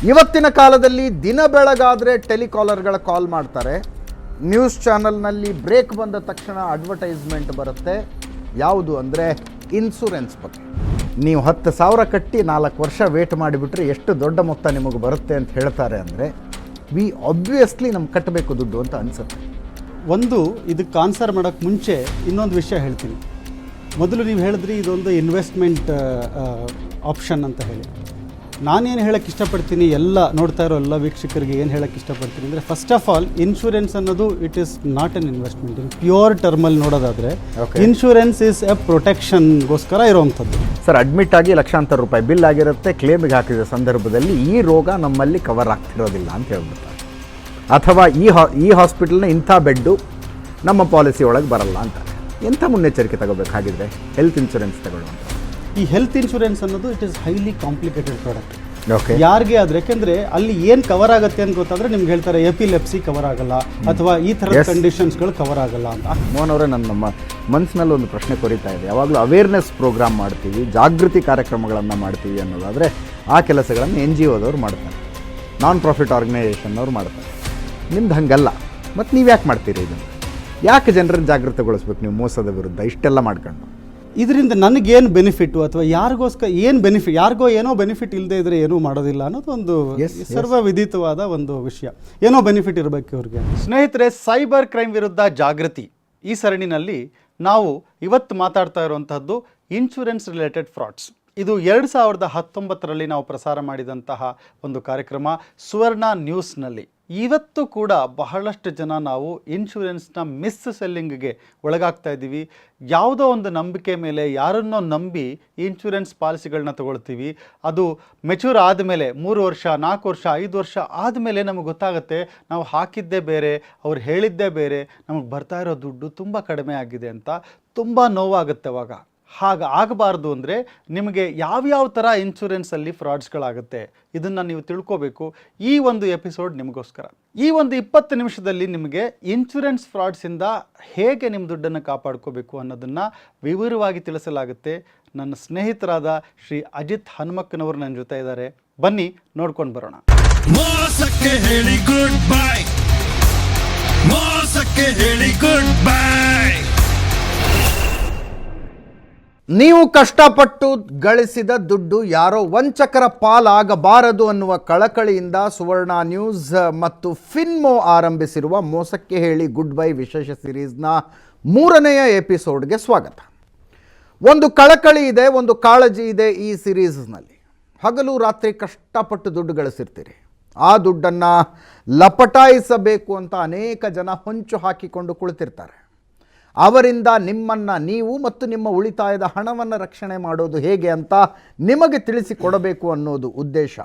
ಇವತ್ತಿನ ಕಾಲದಲ್ಲಿ ದಿನ ಬೆಳಗಾದರೆ ಟೆಲಿಕಾಲರ್ಗಳ ಕಾಲ್ ಮಾಡ್ತಾರೆ. ನ್ಯೂಸ್ ಚಾನಲ್ನಲ್ಲಿ ಬ್ರೇಕ್ ಬಂದ ತಕ್ಷಣ ಅಡ್ವರ್ಟೈಸ್ಮೆಂಟ್ ಬರುತ್ತೆ. ಯಾವುದು ಅಂದರೆ ಇನ್ಶೂರೆನ್ಸ್ ಬಗ್ಗೆ. ನೀವು 10,000 ಕಟ್ಟಿ 4 ವರ್ಷ ವೇಟ್ ಮಾಡಿಬಿಟ್ರೆ ಎಷ್ಟು ದೊಡ್ಡ ಮೊತ್ತ ನಿಮಗೆ ಬರುತ್ತೆ ಅಂತ ಹೇಳ್ತಾರೆ. ಅಂದರೆ ಆಬ್ವಿಯಸ್ಲಿ ನಮ್ಗೆ ಕಟ್ಟಬೇಕು ದುಡ್ಡು ಅಂತ ಅನಿಸುತ್ತೆ. ಒಂದು ಇದಕ್ಕೆ ಆನ್ಸರ್ ಮಾಡೋಕ್ಕೆ ಮುಂಚೆ ಇನ್ನೊಂದು ವಿಷಯ ಹೇಳ್ತೀನಿ. ಮೊದಲು ನೀವು ಹೇಳಿದ್ರಿ ಇದೊಂದು ಇನ್ವೆಸ್ಟ್ಮೆಂಟ್ ಆಪ್ಷನ್ ಅಂತ ಹೇಳಿ. ನಾನೇನು ಹೇಳೋಕ್ಕೆ ಇಷ್ಟಪಡ್ತೀನಿ, ಎಲ್ಲ ನೋಡ್ತಾ ಇರೋ ಎಲ್ಲ ವೀಕ್ಷಕರಿಗೆ ಏನು ಹೇಳೋಕ್ಕೆ ಇಷ್ಟಪಡ್ತೀನಿ ಅಂದರೆ, ಫಸ್ಟ್ ಆಫ್ ಆಲ್ ಇನ್ಶೂರೆನ್ಸ್ ಅನ್ನೋದು it is not an investment. In pure ಟರ್ಮಲ್ಲಿ ನೋಡೋದಾದರೆ ಇನ್ಶೂರೆನ್ಸ್ ಈಸ್ ಎ ಪ್ರೊಟೆಕ್ಷನ್ಗೋಸ್ಕರ ಇರೋವಂಥದ್ದು. ಸರ್, ಅಡ್ಮಿಟ್ ಆಗಿ ಲಕ್ಷಾಂತರ ರೂಪಾಯಿ ಬಿಲ್ ಆಗಿರುತ್ತೆ. ಕ್ಲೇಮಿಗೆ ಹಾಕಿದ ಸಂದರ್ಭದಲ್ಲಿ ಈ ರೋಗ ನಮ್ಮಲ್ಲಿ ಕವರ್ ಆಗ್ತಿರೋದಿಲ್ಲ ಅಂತ ಹೇಳ್ಬಿಡ್ತಾರೆ. ಅಥವಾ ಈ ಹಾಸ್ಪಿಟಲ್ನ ಇಂಥ ಬೆಡ್ಡು ನಮ್ಮ ಪಾಲಿಸಿ ಒಳಗೆ ಬರಲ್ಲ ಅಂತ. ಎಂಥ ಮುನ್ನೆಚ್ಚರಿಕೆ ತಗೋಬೇಕಾಗಿದ್ರೆ ಹೆಲ್ತ್ ಇನ್ಶೂರೆನ್ಸ್ ತಗೊಳ್ಳುವಂಥ. ಈ ಹೆಲ್ತ್ ಇನ್ಶೂರೆನ್ಸ್ ಅನ್ನೋದು it is highly complicated product. Okay, ಯಾರಿಗೆ ಆದರೆ, ಯಾಕೆಂದರೆ ಅಲ್ಲಿ ಏನು ಕವರ್ ಆಗುತ್ತೆ ಅಂತ ಗೊತ್ತಾದರೆ ನಿಮ್ಗೆ ಹೇಳ್ತಾರೆ ಎಪಿಲೆಪ್ಸಿ ಕವರ್ ಆಗಲ್ಲ ಅಥವಾ ಈ ಥರದ ಕಂಡೀಷನ್ಸ್ಗಳು ಕವರ್ ಆಗಲ್ಲ ಅಂತ. ಮೋಹನ್ ಅವರೇ, ನಮ್ಮ ಮನಸ್ಸಿನಲ್ಲಿ ಒಂದು ಪ್ರಶ್ನೆ ಕೊರಿತಾ ಇದೆ. ಯಾವಾಗಲೂ ಅವೇರ್ನೆಸ್ ಪ್ರೋಗ್ರಾಮ್ ಮಾಡ್ತೀವಿ, ಜಾಗೃತಿ ಕಾರ್ಯಕ್ರಮಗಳನ್ನು ಮಾಡ್ತೀವಿ ಅನ್ನೋದಾದರೆ ಆ ಕೆಲಸಗಳನ್ನು NGOದವ್ರು ಮಾಡ್ತಾರೆ, ನಾನ್ ಪ್ರಾಫಿಟ್ ಆರ್ಗನೈಸೇಷನ್ನವ್ರು ಮಾಡ್ತಾರೆ. ನಿಮ್ದು ಹಂಗಲ್ಲ. ಮತ್ತು ನೀವು ಯಾಕೆ ಮಾಡ್ತೀರಿ ಇದನ್ನು? ಯಾಕೆ ಜನರನ್ನು ಜಾಗೃತಗೊಳಿಸ್ಬೇಕು ನೀವು ಮೋಸದ ವಿರುದ್ಧ ಇಷ್ಟೆಲ್ಲ ಮಾಡ್ಕೊಂಡು? ಇದರಿಂದ ನನಗೇನು ಬೆನಿಫಿಟ್ಟು ಅಥವಾ ಯಾರಿಗೋಸ್ಕರ ಏನು ಬೆನಿಫಿಟ್, ಯಾರಿಗೋ ಏನೋ ಬೆನಿಫಿಟ್ ಇಲ್ಲದೆ ಇದ್ದರೆ ಏನೂ ಮಾಡೋದಿಲ್ಲ ಅನ್ನೋದು ಒಂದು ಸರ್ವವಿದಿತವಾದ ಒಂದು ವಿಷಯ. ಏನೋ ಬೆನಿಫಿಟ್ ಇರಬೇಕು ಇವ್ರಿಗೆ. ಸ್ನೇಹಿತರೆ, ಸೈಬರ್ ಕ್ರೈಮ್ ವಿರುದ್ಧ ಜಾಗೃತಿ ಈ ಸರಣಿನಲ್ಲಿ ನಾವು ಇವತ್ತು ಮಾತಾಡ್ತಾ ಇರುವಂತಹದ್ದು ಇನ್ಶೂರೆನ್ಸ್ ರಿಲೇಟೆಡ್ ಫ್ರಾಡ್ಸ್. ಇದು 2019ರಲ್ಲಿ ನಾವು ಪ್ರಸಾರ ಮಾಡಿದಂತಹ ಒಂದು ಕಾರ್ಯಕ್ರಮ ಸುವರ್ಣ ನ್ಯೂಸ್ನಲ್ಲಿ. ಇವತ್ತು ಕೂಡ ಬಹಳಷ್ಟು ಜನ ನಾವು ಇನ್ಶೂರೆನ್ಸ್ನ ಮಿಸ್ ಸೆಲ್ಲಿಂಗ್ಗೆ ಒಳಗಾಗ್ತಾ ಇದ್ದೀವಿ. ಯಾವುದೋ ಒಂದು ನಂಬಿಕೆ ಮೇಲೆ ಯಾರನ್ನೋ ನಂಬಿ ಇನ್ಶೂರೆನ್ಸ್ ಪಾಲಿಸಿಗಳನ್ನ ತೊಗೊಳ್ತೀವಿ. ಅದು ಮೆಚೂರ್ ಆದಮೇಲೆ 3 ವರ್ಷ 4 ವರ್ಷ 5 ವರ್ಷ ಆದಮೇಲೆ ನಮಗೆ ಗೊತ್ತಾಗುತ್ತೆ ನಾವು ಹಾಕಿದ್ದೇ ಬೇರೆ, ಅವ್ರು ಹೇಳಿದ್ದೇ ಬೇರೆ, ನಮಗೆ ಬರ್ತಾ ಇರೋ ದುಡ್ಡು ತುಂಬ ಕಡಿಮೆ ಆಗಿದೆ ಅಂತ. ತುಂಬ ನೋವಾಗುತ್ತೆ ಅವಾಗ. ಹಾಗೆ ಆಗಬಾರ್ದು ಅಂದರೆ ನಿಮಗೆ ಯಾವ್ಯಾವ ಥರ ಇನ್ಶೂರೆನ್ಸಲ್ಲಿ ಫ್ರಾಡ್ಸ್ಗಳಾಗುತ್ತೆ ಇದನ್ನು ನೀವು ತಿಳ್ಕೋಬೇಕು. ಈ ಒಂದು ಎಪಿಸೋಡ್ ನಿಮಗೋಸ್ಕರ. ಈ ಒಂದು 20 ನಿಮಿಷದಲ್ಲಿ ನಿಮಗೆ ಇನ್ಶೂರೆನ್ಸ್ ಫ್ರಾಡ್ಸಿಂದ ಹೇಗೆ ನಿಮ್ಮ ದುಡ್ಡನ್ನು ಕಾಪಾಡ್ಕೋಬೇಕು ಅನ್ನೋದನ್ನು ವಿವರವಾಗಿ ತಿಳಿಸಲಾಗುತ್ತೆ. ನನ್ನ ಸ್ನೇಹಿತರಾದ ಶ್ರೀ ಅಜಿತ್ ಹನುಮಕ್ಕನವರು ನನ್ನ ಜೊತೆ ಇದ್ದಾರೆ. ಬನ್ನಿ ನೋಡ್ಕೊಂಡು ಬರೋಣ. ಮೋಸಕ್ಕೆ ಹೇಳಿ ಗುಡ್ ಬೈ, ಮೋಸಕ್ಕೆ ಹೇಳಿ ಗುಡ್ ಬೈ. ನೀವು ಕಷ್ಟಪಟ್ಟು ಗಳಿಸಿದ ದುಡ್ಡು ಯಾರೋ ವಂಚಕರ ಪಾಲಾಗಬಾರದು ಅನ್ನುವ ಕಳಕಳಿಯಿಂದ ಸುವರ್ಣ ನ್ಯೂಸ್ ಮತ್ತು ಫಿನ್ಮೋ ಆರಂಭಿಸಿರುವ ಮೋಸಕ್ಕೆ ಹೇಳಿ ಗುಡ್ ಬೈ ವಿಶೇಷ ಸಿರೀಸ್ನ 3ನೇ ಎಪಿಸೋಡ್ಗೆ ಸ್ವಾಗತ. ಒಂದು ಕಳಕಳಿ ಇದೆ, ಒಂದು ಕಾಳಜಿ ಇದೆ ಈ ಸಿರೀಸ್ನಲ್ಲಿ. ಹಗಲು ರಾತ್ರಿ ಕಷ್ಟಪಟ್ಟು ದುಡ್ಡು ಗಳಿಸಿರ್ತೀರಿ. ಆ ದುಡ್ಡನ್ನು ಲಪಟಾಯಿಸಬೇಕು ಅಂತ ಅನೇಕ ಜನ ಹೊಂಚು ಹಾಕಿಕೊಂಡು ಕುಳಿತಿರ್ತಾರೆ. ಅವರಿಂದ ನಿಮ್ಮನ್ನು ನೀವು ಮತ್ತು ನಿಮ್ಮ ಉಳಿತಾಯದ ಹಣವನ್ನು ರಕ್ಷಣೆ ಮಾಡೋದು ಹೇಗೆ ಅಂತ ನಿಮಗೆ ತಿಳಿಸಿಕೊಡಬೇಕು ಅನ್ನೋದು ಉದ್ದೇಶ.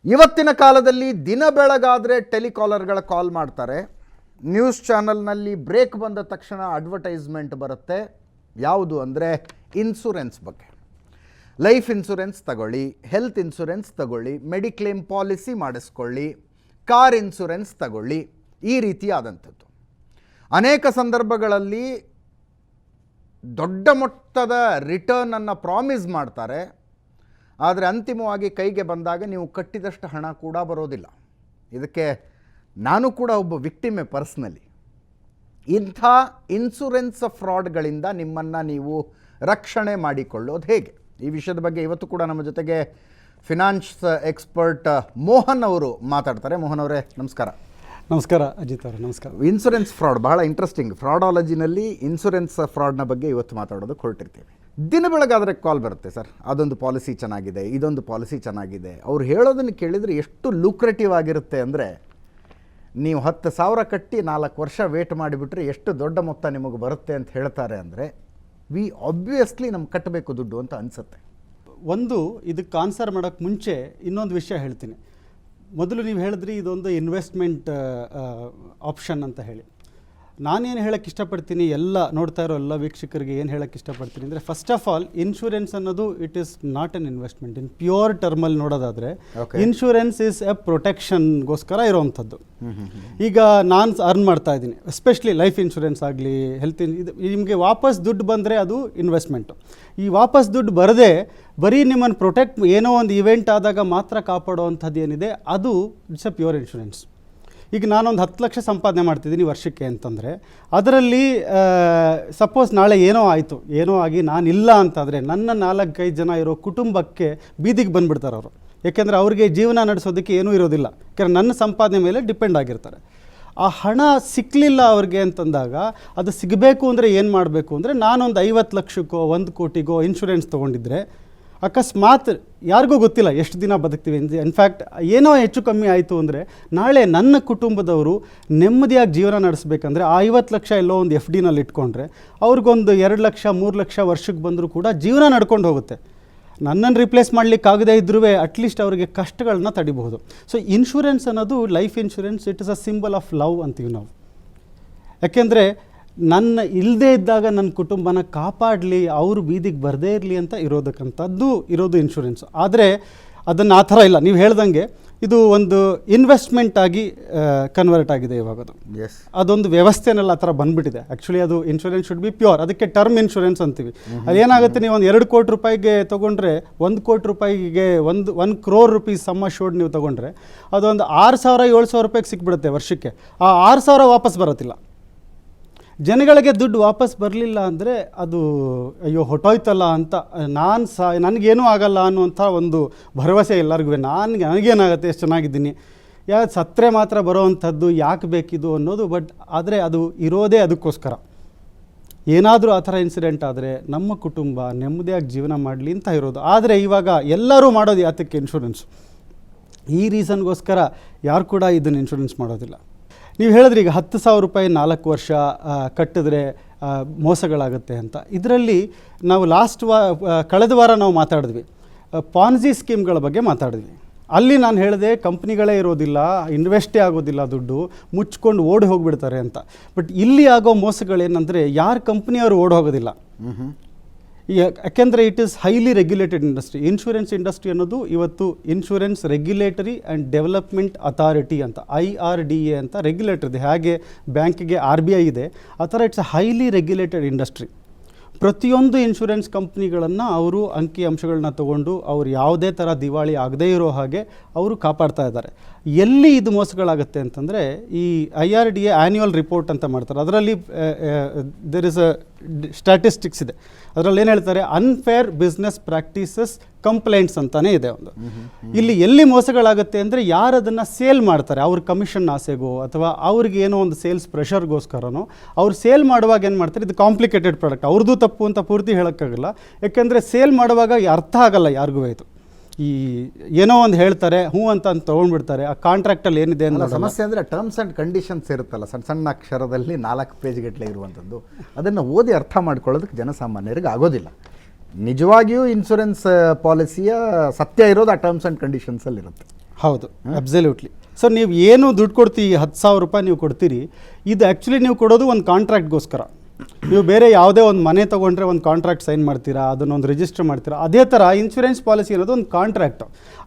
ಇವತ್ತಿನ ಕಾಲದಲ್ಲಿ ದಿನ ಬೆಳಗಾದರೆ ಟೆಲಿಕಾಲರ್ಗಳ ಕಾಲ್ ಮಾಡ್ತಾರೆ. ನ್ಯೂಸ್ ಚಾನಲ್ನಲ್ಲಿ ಬ್ರೇಕ್ ಬಂದ ತಕ್ಷಣ ಅಡ್ವರ್ಟೈಸ್ಮೆಂಟ್ ಬರುತ್ತೆ. ಯಾವುದು ಅಂದರೆ ಇನ್ಶೂರೆನ್ಸ್ ಬಗ್ಗೆ. ಲೈಫ್ ಇನ್ಶೂರೆನ್ಸ್ ತಗೊಳ್ಳಿ, ಹೆಲ್ತ್ ಇನ್ಶೂರೆನ್ಸ್ ತಗೊಳ್ಳಿ, ಮೆಡಿಕ್ಲೇಮ್ ಪಾಲಿಸಿ ಮಾಡಿಸ್ಕೊಳ್ಳಿ, ಕಾರ್ ಇನ್ಶೂರೆನ್ಸ್ ತಗೊಳ್ಳಿ, ಈ ರೀತಿಯಾದಂಥದ್ದು. ಅನೇಕ ಸಂದರ್ಭಗಳಲ್ಲಿ ದೊಡ್ಡ ಮೊತ್ತದ ರಿಟರ್ನನ್ನು ಪ್ರಾಮಿಸ್ ಮಾಡ್ತಾರೆ. ಆದರೆ ಅಂತಿಮವಾಗಿ ಕೈಗೆ ಬಂದಾಗ ನೀವು ಕಟ್ಟಿದಷ್ಟು ಹಣ ಕೂಡ ಬರೋದಿಲ್ಲ. ಇದಕ್ಕೆ ನಾನು ಕೂಡ ಒಬ್ಬ ವಿಕ್ಟಿಮೆ ಪರ್ಸ್ನಲಿ. ಇಂಥ ಇನ್ಶೂರೆನ್ಸ್ ಫ್ರಾಡ್ಗಳಿಂದ ನಿಮ್ಮನ್ನು ನೀವು ರಕ್ಷಣೆ ಮಾಡಿಕೊಳ್ಳೋದು ಹೇಗೆ? ಈ ವಿಷಯದ ಬಗ್ಗೆ ಇವತ್ತು ಕೂಡ ನಮ್ಮ ಜೊತೆಗೆ ಫಿನಾನ್ಸ್ ಎಕ್ಸ್ಪರ್ಟ್ ಮೋಹನ್ ಅವರು ಮಾತಾಡ್ತಾರೆ. ಮೋಹನ್ ಅವರೇ, ನಮಸ್ಕಾರ. ನಮಸ್ಕಾರ ಅಜಿತ್ ಅವರೇ. ನಮಸ್ಕಾರ. ಇನ್ಶೂರೆನ್ಸ್ ಫ್ರಾಡ್ ಬಹಳ ಇಂಟ್ರೆಸ್ಟಿಂಗ್. ಫ್ರಾಡಾಲಜಿನಲ್ಲಿ ಇನ್ಶೂರೆನ್ಸ್ ಫ್ರಾಡ್ನ ಬಗ್ಗೆ ಇವತ್ತು ಮಾತಾಡೋದಕ್ಕೆ ಹೊರಟಿರ್ತೀವಿ. ದಿನ ಬೆಳಗಾದರೆ ಕಾಲ್ ಬರುತ್ತೆ, ಸರ್ ಅದೊಂದು ಪಾಲಿಸಿ ಚೆನ್ನಾಗಿದೆ, ಇದೊಂದು ಪಾಲಿಸಿ ಚೆನ್ನಾಗಿದೆ. ಅವ್ರು ಹೇಳೋದನ್ನು ಕೇಳಿದರೆ ಎಷ್ಟು ಲೂಕ್ರೇಟಿವ್ ಆಗಿರುತ್ತೆ ಅಂದರೆ, ನೀವು 10,000 ಕಟ್ಟಿ 4 ವರ್ಷ ವೇಟ್ ಮಾಡಿಬಿಟ್ರೆ ಎಷ್ಟು ದೊಡ್ಡ ಮೊತ್ತ ನಿಮಗೆ ಬರುತ್ತೆ ಅಂತ ಹೇಳ್ತಾರೆ. ಅಂದರೆ ಆಬ್ವಿಯಸ್ಲಿ ನಮ್ಗೆ ಕಟ್ಟಬೇಕು ದುಡ್ಡು ಅಂತ ಅನಿಸುತ್ತೆ. ಒಂದು ಇದಕ್ಕೆ ಆನ್ಸರ್ ಮಾಡೋಕ್ಕೆ ಮುಂಚೆ ಇನ್ನೊಂದು ವಿಷಯ ಹೇಳ್ತೀನಿ. ಮೊದಲು ನೀವು ಹೇಳಿದ್ರಿ ಇದೊಂದು ಇನ್ವೆಸ್ಟ್ಮೆಂಟ್ ಆಪ್ಷನ್ ಅಂತ ಹೇಳಿ. ನಾನೇನು ಹೇಳಕ್ಕೆ ಇಷ್ಟಪಡ್ತೀನಿ, ಎಲ್ಲ ನೋಡ್ತಾ ಇರೋ ಎಲ್ಲ ವೀಕ್ಷಕರಿಗೆ ಏನು ಹೇಳಕ್ಕೆ ಇಷ್ಟಪಡ್ತೀನಿ ಅಂದರೆ, ಫಸ್ಟ್ ಆಫ್ ಆಲ್ ಇನ್ಶೂರೆನ್ಸ್ ಅನ್ನೋದು it is not an investment. In pure ಟರ್ಮಲ್ಲಿ ನೋಡೋದಾದರೆ ಇನ್ಶೂರೆನ್ಸ್ ಈಸ್ ಎ ಪ್ರೊಟೆಕ್ಷನ್ಗೋಸ್ಕರ ಇರೋವಂಥದ್ದು. ಈಗ ನಾನು ಅರ್ನ್ ಮಾಡ್ತಾ ಇದ್ದೀನಿ, ಎಸ್ಪೆಷಲಿ ಲೈಫ್ ಇನ್ಶೂರೆನ್ಸ್ ಆಗಲಿ, ಹೆಲ್ತ್ ಇದು ನಿಮಗೆ ವಾಪಸ್ ದುಡ್ಡು ಬಂದರೆ ಅದು ಇನ್ವೆಸ್ಟ್ಮೆಂಟು. ಈ ವಾಪಸ್ ದುಡ್ಡು ಬರದೆ ಬರೀ ನಿಮ್ಮನ್ನು ಪ್ರೊಟೆಕ್ಟ್ ಏನೋ ಒಂದು ಇವೆಂಟ್ ಆದಾಗ ಮಾತ್ರ ಕಾಪಾಡೋವಂಥದ್ದು ಏನಿದೆ ಅದು ಇಟ್ಸ್ ಎ ಪ್ಯೂರ್ ಇನ್ಶೂರೆನ್ಸ್. ಈಗ ನಾನೊಂದು 10 ಲಕ್ಷ ಸಂಪಾದನೆ ಮಾಡ್ತಿದ್ದೀನಿ ವರ್ಷಕ್ಕೆ ಅಂತಂದರೆ, ಅದರಲ್ಲಿ ಸಪೋಸ್ ನಾಳೆ ಏನೋ ಆಯಿತು, ಏನೋ ಆಗಿ ನಾನಿಲ್ಲ ಅಂತಾದರೆ ನನ್ನ 4-5 ಜನ ಇರೋ ಕುಟುಂಬಕ್ಕೆ ಬೀದಿಗೆ ಬಂದುಬಿಡ್ತಾರೆ ಅವರು. ಯಾಕೆಂದರೆ ಅವ್ರಿಗೆ ಜೀವನ ನಡೆಸೋದಕ್ಕೆ ಏನೂ ಇರೋದಿಲ್ಲ, ಯಾಕೆಂದರೆ ನನ್ನ ಸಂಪಾದನೆ ಮೇಲೆ ಡಿಪೆಂಡ್ ಆಗಿರ್ತಾರೆ. ಆ ಹಣ ಸಿಕ್ಕಲಿಲ್ಲ ಅವ್ರಿಗೆ ಅಂತಂದಾಗ ಅದು ಸಿಗಬೇಕು ಅಂದರೆ ಏನು ಮಾಡಬೇಕು ಅಂದರೆ, ನಾನೊಂದು 50 ಲಕ್ಷಕ್ಕೋ 1 ಕೋಟಿಗೋ ಇನ್ಶೂರೆನ್ಸ್ ತೊಗೊಂಡಿದ್ರೆ ಅಕಸ್ಮಾತ್ ಯಾರಿಗೂ ಗೊತ್ತಿಲ್ಲ ಎಷ್ಟು ದಿನ ಬದುಕ್ತೀವಿ. ಇನ್ಫ್ಯಾಕ್ಟ್ ಏನೋ ಹೆಚ್ಚು ಕಮ್ಮಿ ಆಯಿತು ಅಂದರೆ ನಾಳೆ ನನ್ನ ಕುಟುಂಬದವರು ನೆಮ್ಮದಿಯಾಗಿ ಜೀವನ ನಡೆಸಬೇಕಂದ್ರೆ ಆ 50 ಲಕ್ಷ ಎಲ್ಲೋ ಒಂದು ಎಫ್ ಡಿನಲ್ಲಿ ಇಟ್ಕೊಂಡ್ರೆ ಅವ್ರಿಗೊಂದು 2 ಲಕ್ಷ 3 ಲಕ್ಷ ವರ್ಷಕ್ಕೆ ಬಂದರೂ ಕೂಡ ಜೀವನ ನಡ್ಕೊಂಡು ಹೋಗುತ್ತೆ. ನನ್ನನ್ನು ರಿಪ್ಲೇಸ್ ಮಾಡಲಿಕ್ಕಾಗದೇ ಇದ್ರೂ ಅಟ್ಲೀಸ್ಟ್ ಅವರಿಗೆ ಕಷ್ಟಗಳನ್ನ ತಡಿಬಹುದು. ಸೊ ಇನ್ಶೂರೆನ್ಸ್ ಅನ್ನೋದು, life insurance, it is a symbol of love ಅಂತೀವಿ ನಾವು. ಯಾಕೆಂದರೆ ನನ್ನ ಇಲ್ಲದೇ ಇದ್ದಾಗ ನನ್ನ ಕುಟುಂಬನ ಕಾಪಾಡಲಿ, ಅವರು ಬೀದಿಗೆ ಬರದೇ ಇರಲಿ ಅಂತ ಇರೋದು ಇನ್ಶೂರೆನ್ಸ್. ಆದರೆ ಅದನ್ನು ಆ ಥರ ಇಲ್ಲ. ನೀವು ಹೇಳ್ದಂಗೆ ಇದು ಒಂದು ಇನ್ವೆಸ್ಟ್ಮೆಂಟ್ ಆಗಿ ಕನ್ವರ್ಟ್ ಆಗಿದೆ ಇವಾಗ. ಅದೊಂದು ವ್ಯವಸ್ಥೆನೆಲ್ಲ ಆ ಥರ ಬಂದುಬಿಟ್ಟಿದೆ. ಆ್ಯಕ್ಚುಲಿ ಅದು ಇನ್ಶೂರೆನ್ಸ್ ಶುಡ್ ಬಿ ಪ್ಯೂರ್. ಅದಕ್ಕೆ ಟರ್ಮ್ ಇನ್ಶೂರೆನ್ಸ್ ಅಂತೀವಿ. ಅದೇನಾಗುತ್ತೆ, ನೀವು ಒಂದು 2 ಕೋಟಿ ರೂಪಾಯಿಗೆ ತೊಗೊಂಡ್ರೆ, 1 ಕೋಟಿ ರೂಪಾಯಿಗೆ 1 crore rupees ಸಮ್ ಅಶ್ಯೂರ್ಡ್ ನೀವು ತೊಗೊಂಡ್ರೆ ಅದೊಂದು 6,000-7,000 ರೂಪಾಯಿಗೆ ಸಿಕ್ಬಿಡುತ್ತೆ ವರ್ಷಕ್ಕೆ. ಆ 6,000 ವಾಪಸ್ ಬರೋತ್ತಿಲ್ಲ. ಜನಗಳಿಗೆ ದುಡ್ಡು ವಾಪಸ್ ಬರಲಿಲ್ಲ ಅಂದರೆ ಅದು ಅಯ್ಯೋ ಹೊಟ್ಟೋಯ್ತಲ್ಲ ಅಂತ, ನನಗೇನೂ ಆಗಲ್ಲ ಅನ್ನುವಂಥ ಒಂದು ಭರವಸೆ ಎಲ್ಲರಿಗೂ. ನನಗೇನಾಗುತ್ತೆ, ಎಷ್ಟು ಚೆನ್ನಾಗಿದ್ದೀನಿ, ಸತ್ತರೆ ಮಾತ್ರ ಬರೋವಂಥದ್ದು, ಯಾಕೆ ಬೇಕಿದು ಅನ್ನೋದು. ಬಟ್ ಆದರೆ ಅದು ಇರೋದೇ ಅದಕ್ಕೋಸ್ಕರ. ಏನಾದರೂ ಆ ಥರ ಇನ್ಸಿಡೆಂಟ್ ಆದರೆ ನಮ್ಮ ಕುಟುಂಬ ನೆಮ್ಮದಿಯಾಗಿ ಜೀವನ ಮಾಡಲಿ ಅಂತ ಇರೋದು. ಆದರೆ ಇವಾಗ ಎಲ್ಲರೂ ಮಾಡೋದು ಯಾತಕ್ಕೆ ಇನ್ಶೂರೆನ್ಸ್? ಈ ರೀಸನ್ಗೋಸ್ಕರ ಯಾರು ಕೂಡ ಇದನ್ನು ಇನ್ಶೂರೆನ್ಸ್ ಮಾಡೋದಿಲ್ಲ. ನೀವು ಹೇಳಿದ್ರಿ ಈಗ 10,000 ರೂಪಾಯಿ 4 ವರ್ಷ ಕಟ್ಟಿದ್ರೆ ಮೋಸಗಳಾಗುತ್ತೆ ಅಂತ. ಇದರಲ್ಲಿ ನಾವು ಕಳೆದ ವಾರ ನಾವು ಮಾತಾಡಿದ್ವಿ, ಪಾನ್ಜಿ ಸ್ಕೀಮ್ಗಳ ಬಗ್ಗೆ ಮಾತಾಡಿದ್ವಿ. ಅಲ್ಲಿ ನಾನು ಹೇಳಿದೆ ಕಂಪ್ನಿಗಳೇ ಇರೋದಿಲ್ಲ, ಇನ್ವೆಸ್ಟೇ ಆಗೋದಿಲ್ಲ, ದುಡ್ಡು ಮುಚ್ಕೊಂಡು ಓಡಿ ಹೋಗಿಬಿಡ್ತಾರೆ ಅಂತ. ಬಟ್ ಇಲ್ಲಿ ಆಗೋ ಮೋಸಗಳೇನೆಂದರೆ, ಯಾರು ಕಂಪ್ನಿಯವರು ಓಡಿ ಹೋಗೋದಿಲ್ಲ. ಯಾಕೆಂದರೆ it is highly regulated industry. Insurance industry ಅನ್ನೋದು ಇವತ್ತು insurance regulatory and development authority ಅಂತ, IRDA ಅಂತ ರೆಗ್ಯುಲೇಟರ್ ಇದೆ. ಹಾಗೆ ಬ್ಯಾಂಕಿಗೆ RBI ಇದೆ, ಆ ಥರ it's a highly regulated industry. ಪ್ರತಿಯೊಂದು ಇನ್ಶೂರೆನ್ಸ್ ಕಂಪ್ನಿಗಳನ್ನು ಅವರು ಅಂಕಿ ಅಂಶಗಳನ್ನ ತೊಗೊಂಡು ಅವ್ರು ಯಾವುದೇ ಥರ ದಿವಾಳಿ ಆಗದೇ ಇರೋ ಹಾಗೆ ಅವರು ಕಾಪಾಡ್ತಾ ಇದ್ದಾರೆ. ಎಲ್ಲಿ ಇದು ಮೋಸಗಳಾಗುತ್ತೆ ಅಂತಂದರೆ, ಈ IRDA ಆ್ಯನ್ಯುವಲ್ ರಿಪೋರ್ಟ್ ಅಂತ ಮಾಡ್ತಾರೆ. ಅದರಲ್ಲಿ ದೇರ್ ಇಸ್ ಅ ಸ್ಟ್ಯಾಟಿಸ್ಟಿಕ್ಸ್ ಇದೆ. ಅದರಲ್ಲಿ ಏನು ಹೇಳ್ತಾರೆ, ಅನ್ಫೇರ್ ಬಿಸ್ನೆಸ್ ಪ್ರಾಕ್ಟೀಸಸ್ ಕಂಪ್ಲೇಂಟ್ಸ್ ಅಂತಲೇ ಇದೆ ಒಂದು. ಇಲ್ಲಿ ಎಲ್ಲಿ ಮೋಸಗಳಾಗುತ್ತೆ ಅಂದರೆ, ಯಾರು ಅದನ್ನು ಸೇಲ್ ಮಾಡ್ತಾರೆ ಅವ್ರ ಕಮಿಷನ್ ಆಸೆಗೋ ಅಥವಾ ಅವ್ರಿಗೆ ಏನೋ ಒಂದು ಸೇಲ್ಸ್ ಪ್ರೆಷರ್ಗೋಸ್ಕರನೋ ಅವ್ರು ಸೇಲ್ ಮಾಡುವಾಗ ಏನು ಮಾಡ್ತಾರೆ, ಇದು ಕಾಂಪ್ಲಿಕೇಟೆಡ್ ಪ್ರಾಡಕ್ಟ್, ಅವ್ರದ್ದು ತಪ್ಪು ಅಂತ ಪೂರ್ತಿ ಹೇಳೋಕ್ಕಾಗಲ್ಲ. ಯಾಕೆಂದರೆ ಸೇಲ್ ಮಾಡುವಾಗ ಅರ್ಥ ಆಗಲ್ಲ ಯಾರಿಗೂ. ಆಯಿತು, ಈ ಏನೋ ಒಂದು ಹೇಳ್ತಾರೆ, ಅಂತ ತೊಗೊಂಡ್ಬಿಡ್ತಾರೆ. ಆ ಕಾಂಟ್ರಾಕ್ಟಲ್ಲಿ ಏನಿದೆ ಅನ್ನೋ ಸಮಸ್ಯೆ ಅಂದರೆ ಟರ್ಮ್ಸ್ ಆ್ಯಂಡ್ ಕಂಡೀಷನ್ಸ್ ಇರುತ್ತಲ್ಲ, ಸಣ್ಣ ಸಣ್ಣ ಅಕ್ಷರದಲ್ಲಿ 4 ಪೇಜ್ಗಟ್ಟಲೆ ಇರುವಂಥದ್ದು. ಅದನ್ನು ಓದಿ ಅರ್ಥ ಮಾಡ್ಕೊಳ್ಳೋದಕ್ಕೆ ಜನಸಾಮಾನ್ಯರಿಗೆ ಆಗೋದಿಲ್ಲ. ನಿಜವಾಗಿಯೂ ಇನ್ಶೂರೆನ್ಸ್ ಪಾಲಿಸಿಯ ಸತ್ಯ ಇರೋದು ಆ ಟರ್ಮ್ಸ್ ಆ್ಯಂಡ್ ಕಂಡೀಷನ್ಸಲ್ಲಿ ಇರುತ್ತೆ. ಹೌದು, ಅಬ್ಸಲ್ಯೂಟ್ಲಿ. ಸೊ ನೀವು ಏನು ದುಡ್ಡು ಕೊಡ್ತೀವಿ, 10,000 ರೂಪಾಯಿ ನೀವು ಕೊಡ್ತೀರಿ, ಇದು ಆ್ಯಕ್ಚುಲಿ ನೀವು ಕೊಡೋದು ಒಂದು ಕಾಂಟ್ರಾಕ್ಟ್ಗೋಸ್ಕರ. ನೀವು ಬೇರೆ ಯಾವುದೇ ಒಂದು ಮನೆ ತೊಗೊಂಡ್ರೆ ಒಂದು ಕಾಂಟ್ರಾಕ್ಟ್ ಸೈನ್ ಮಾಡ್ತೀರಾ, ಅದನ್ನೊಂದು ರಿಜಿಸ್ಟರ್ ಮಾಡ್ತೀರಾ. ಅದೇ ಥರ ಇನ್ಶೂರೆನ್ಸ್ ಪಾಲಿಸಿ ಅನ್ನೋದು ಒಂದು ಕಾಂಟ್ರಾಕ್ಟು.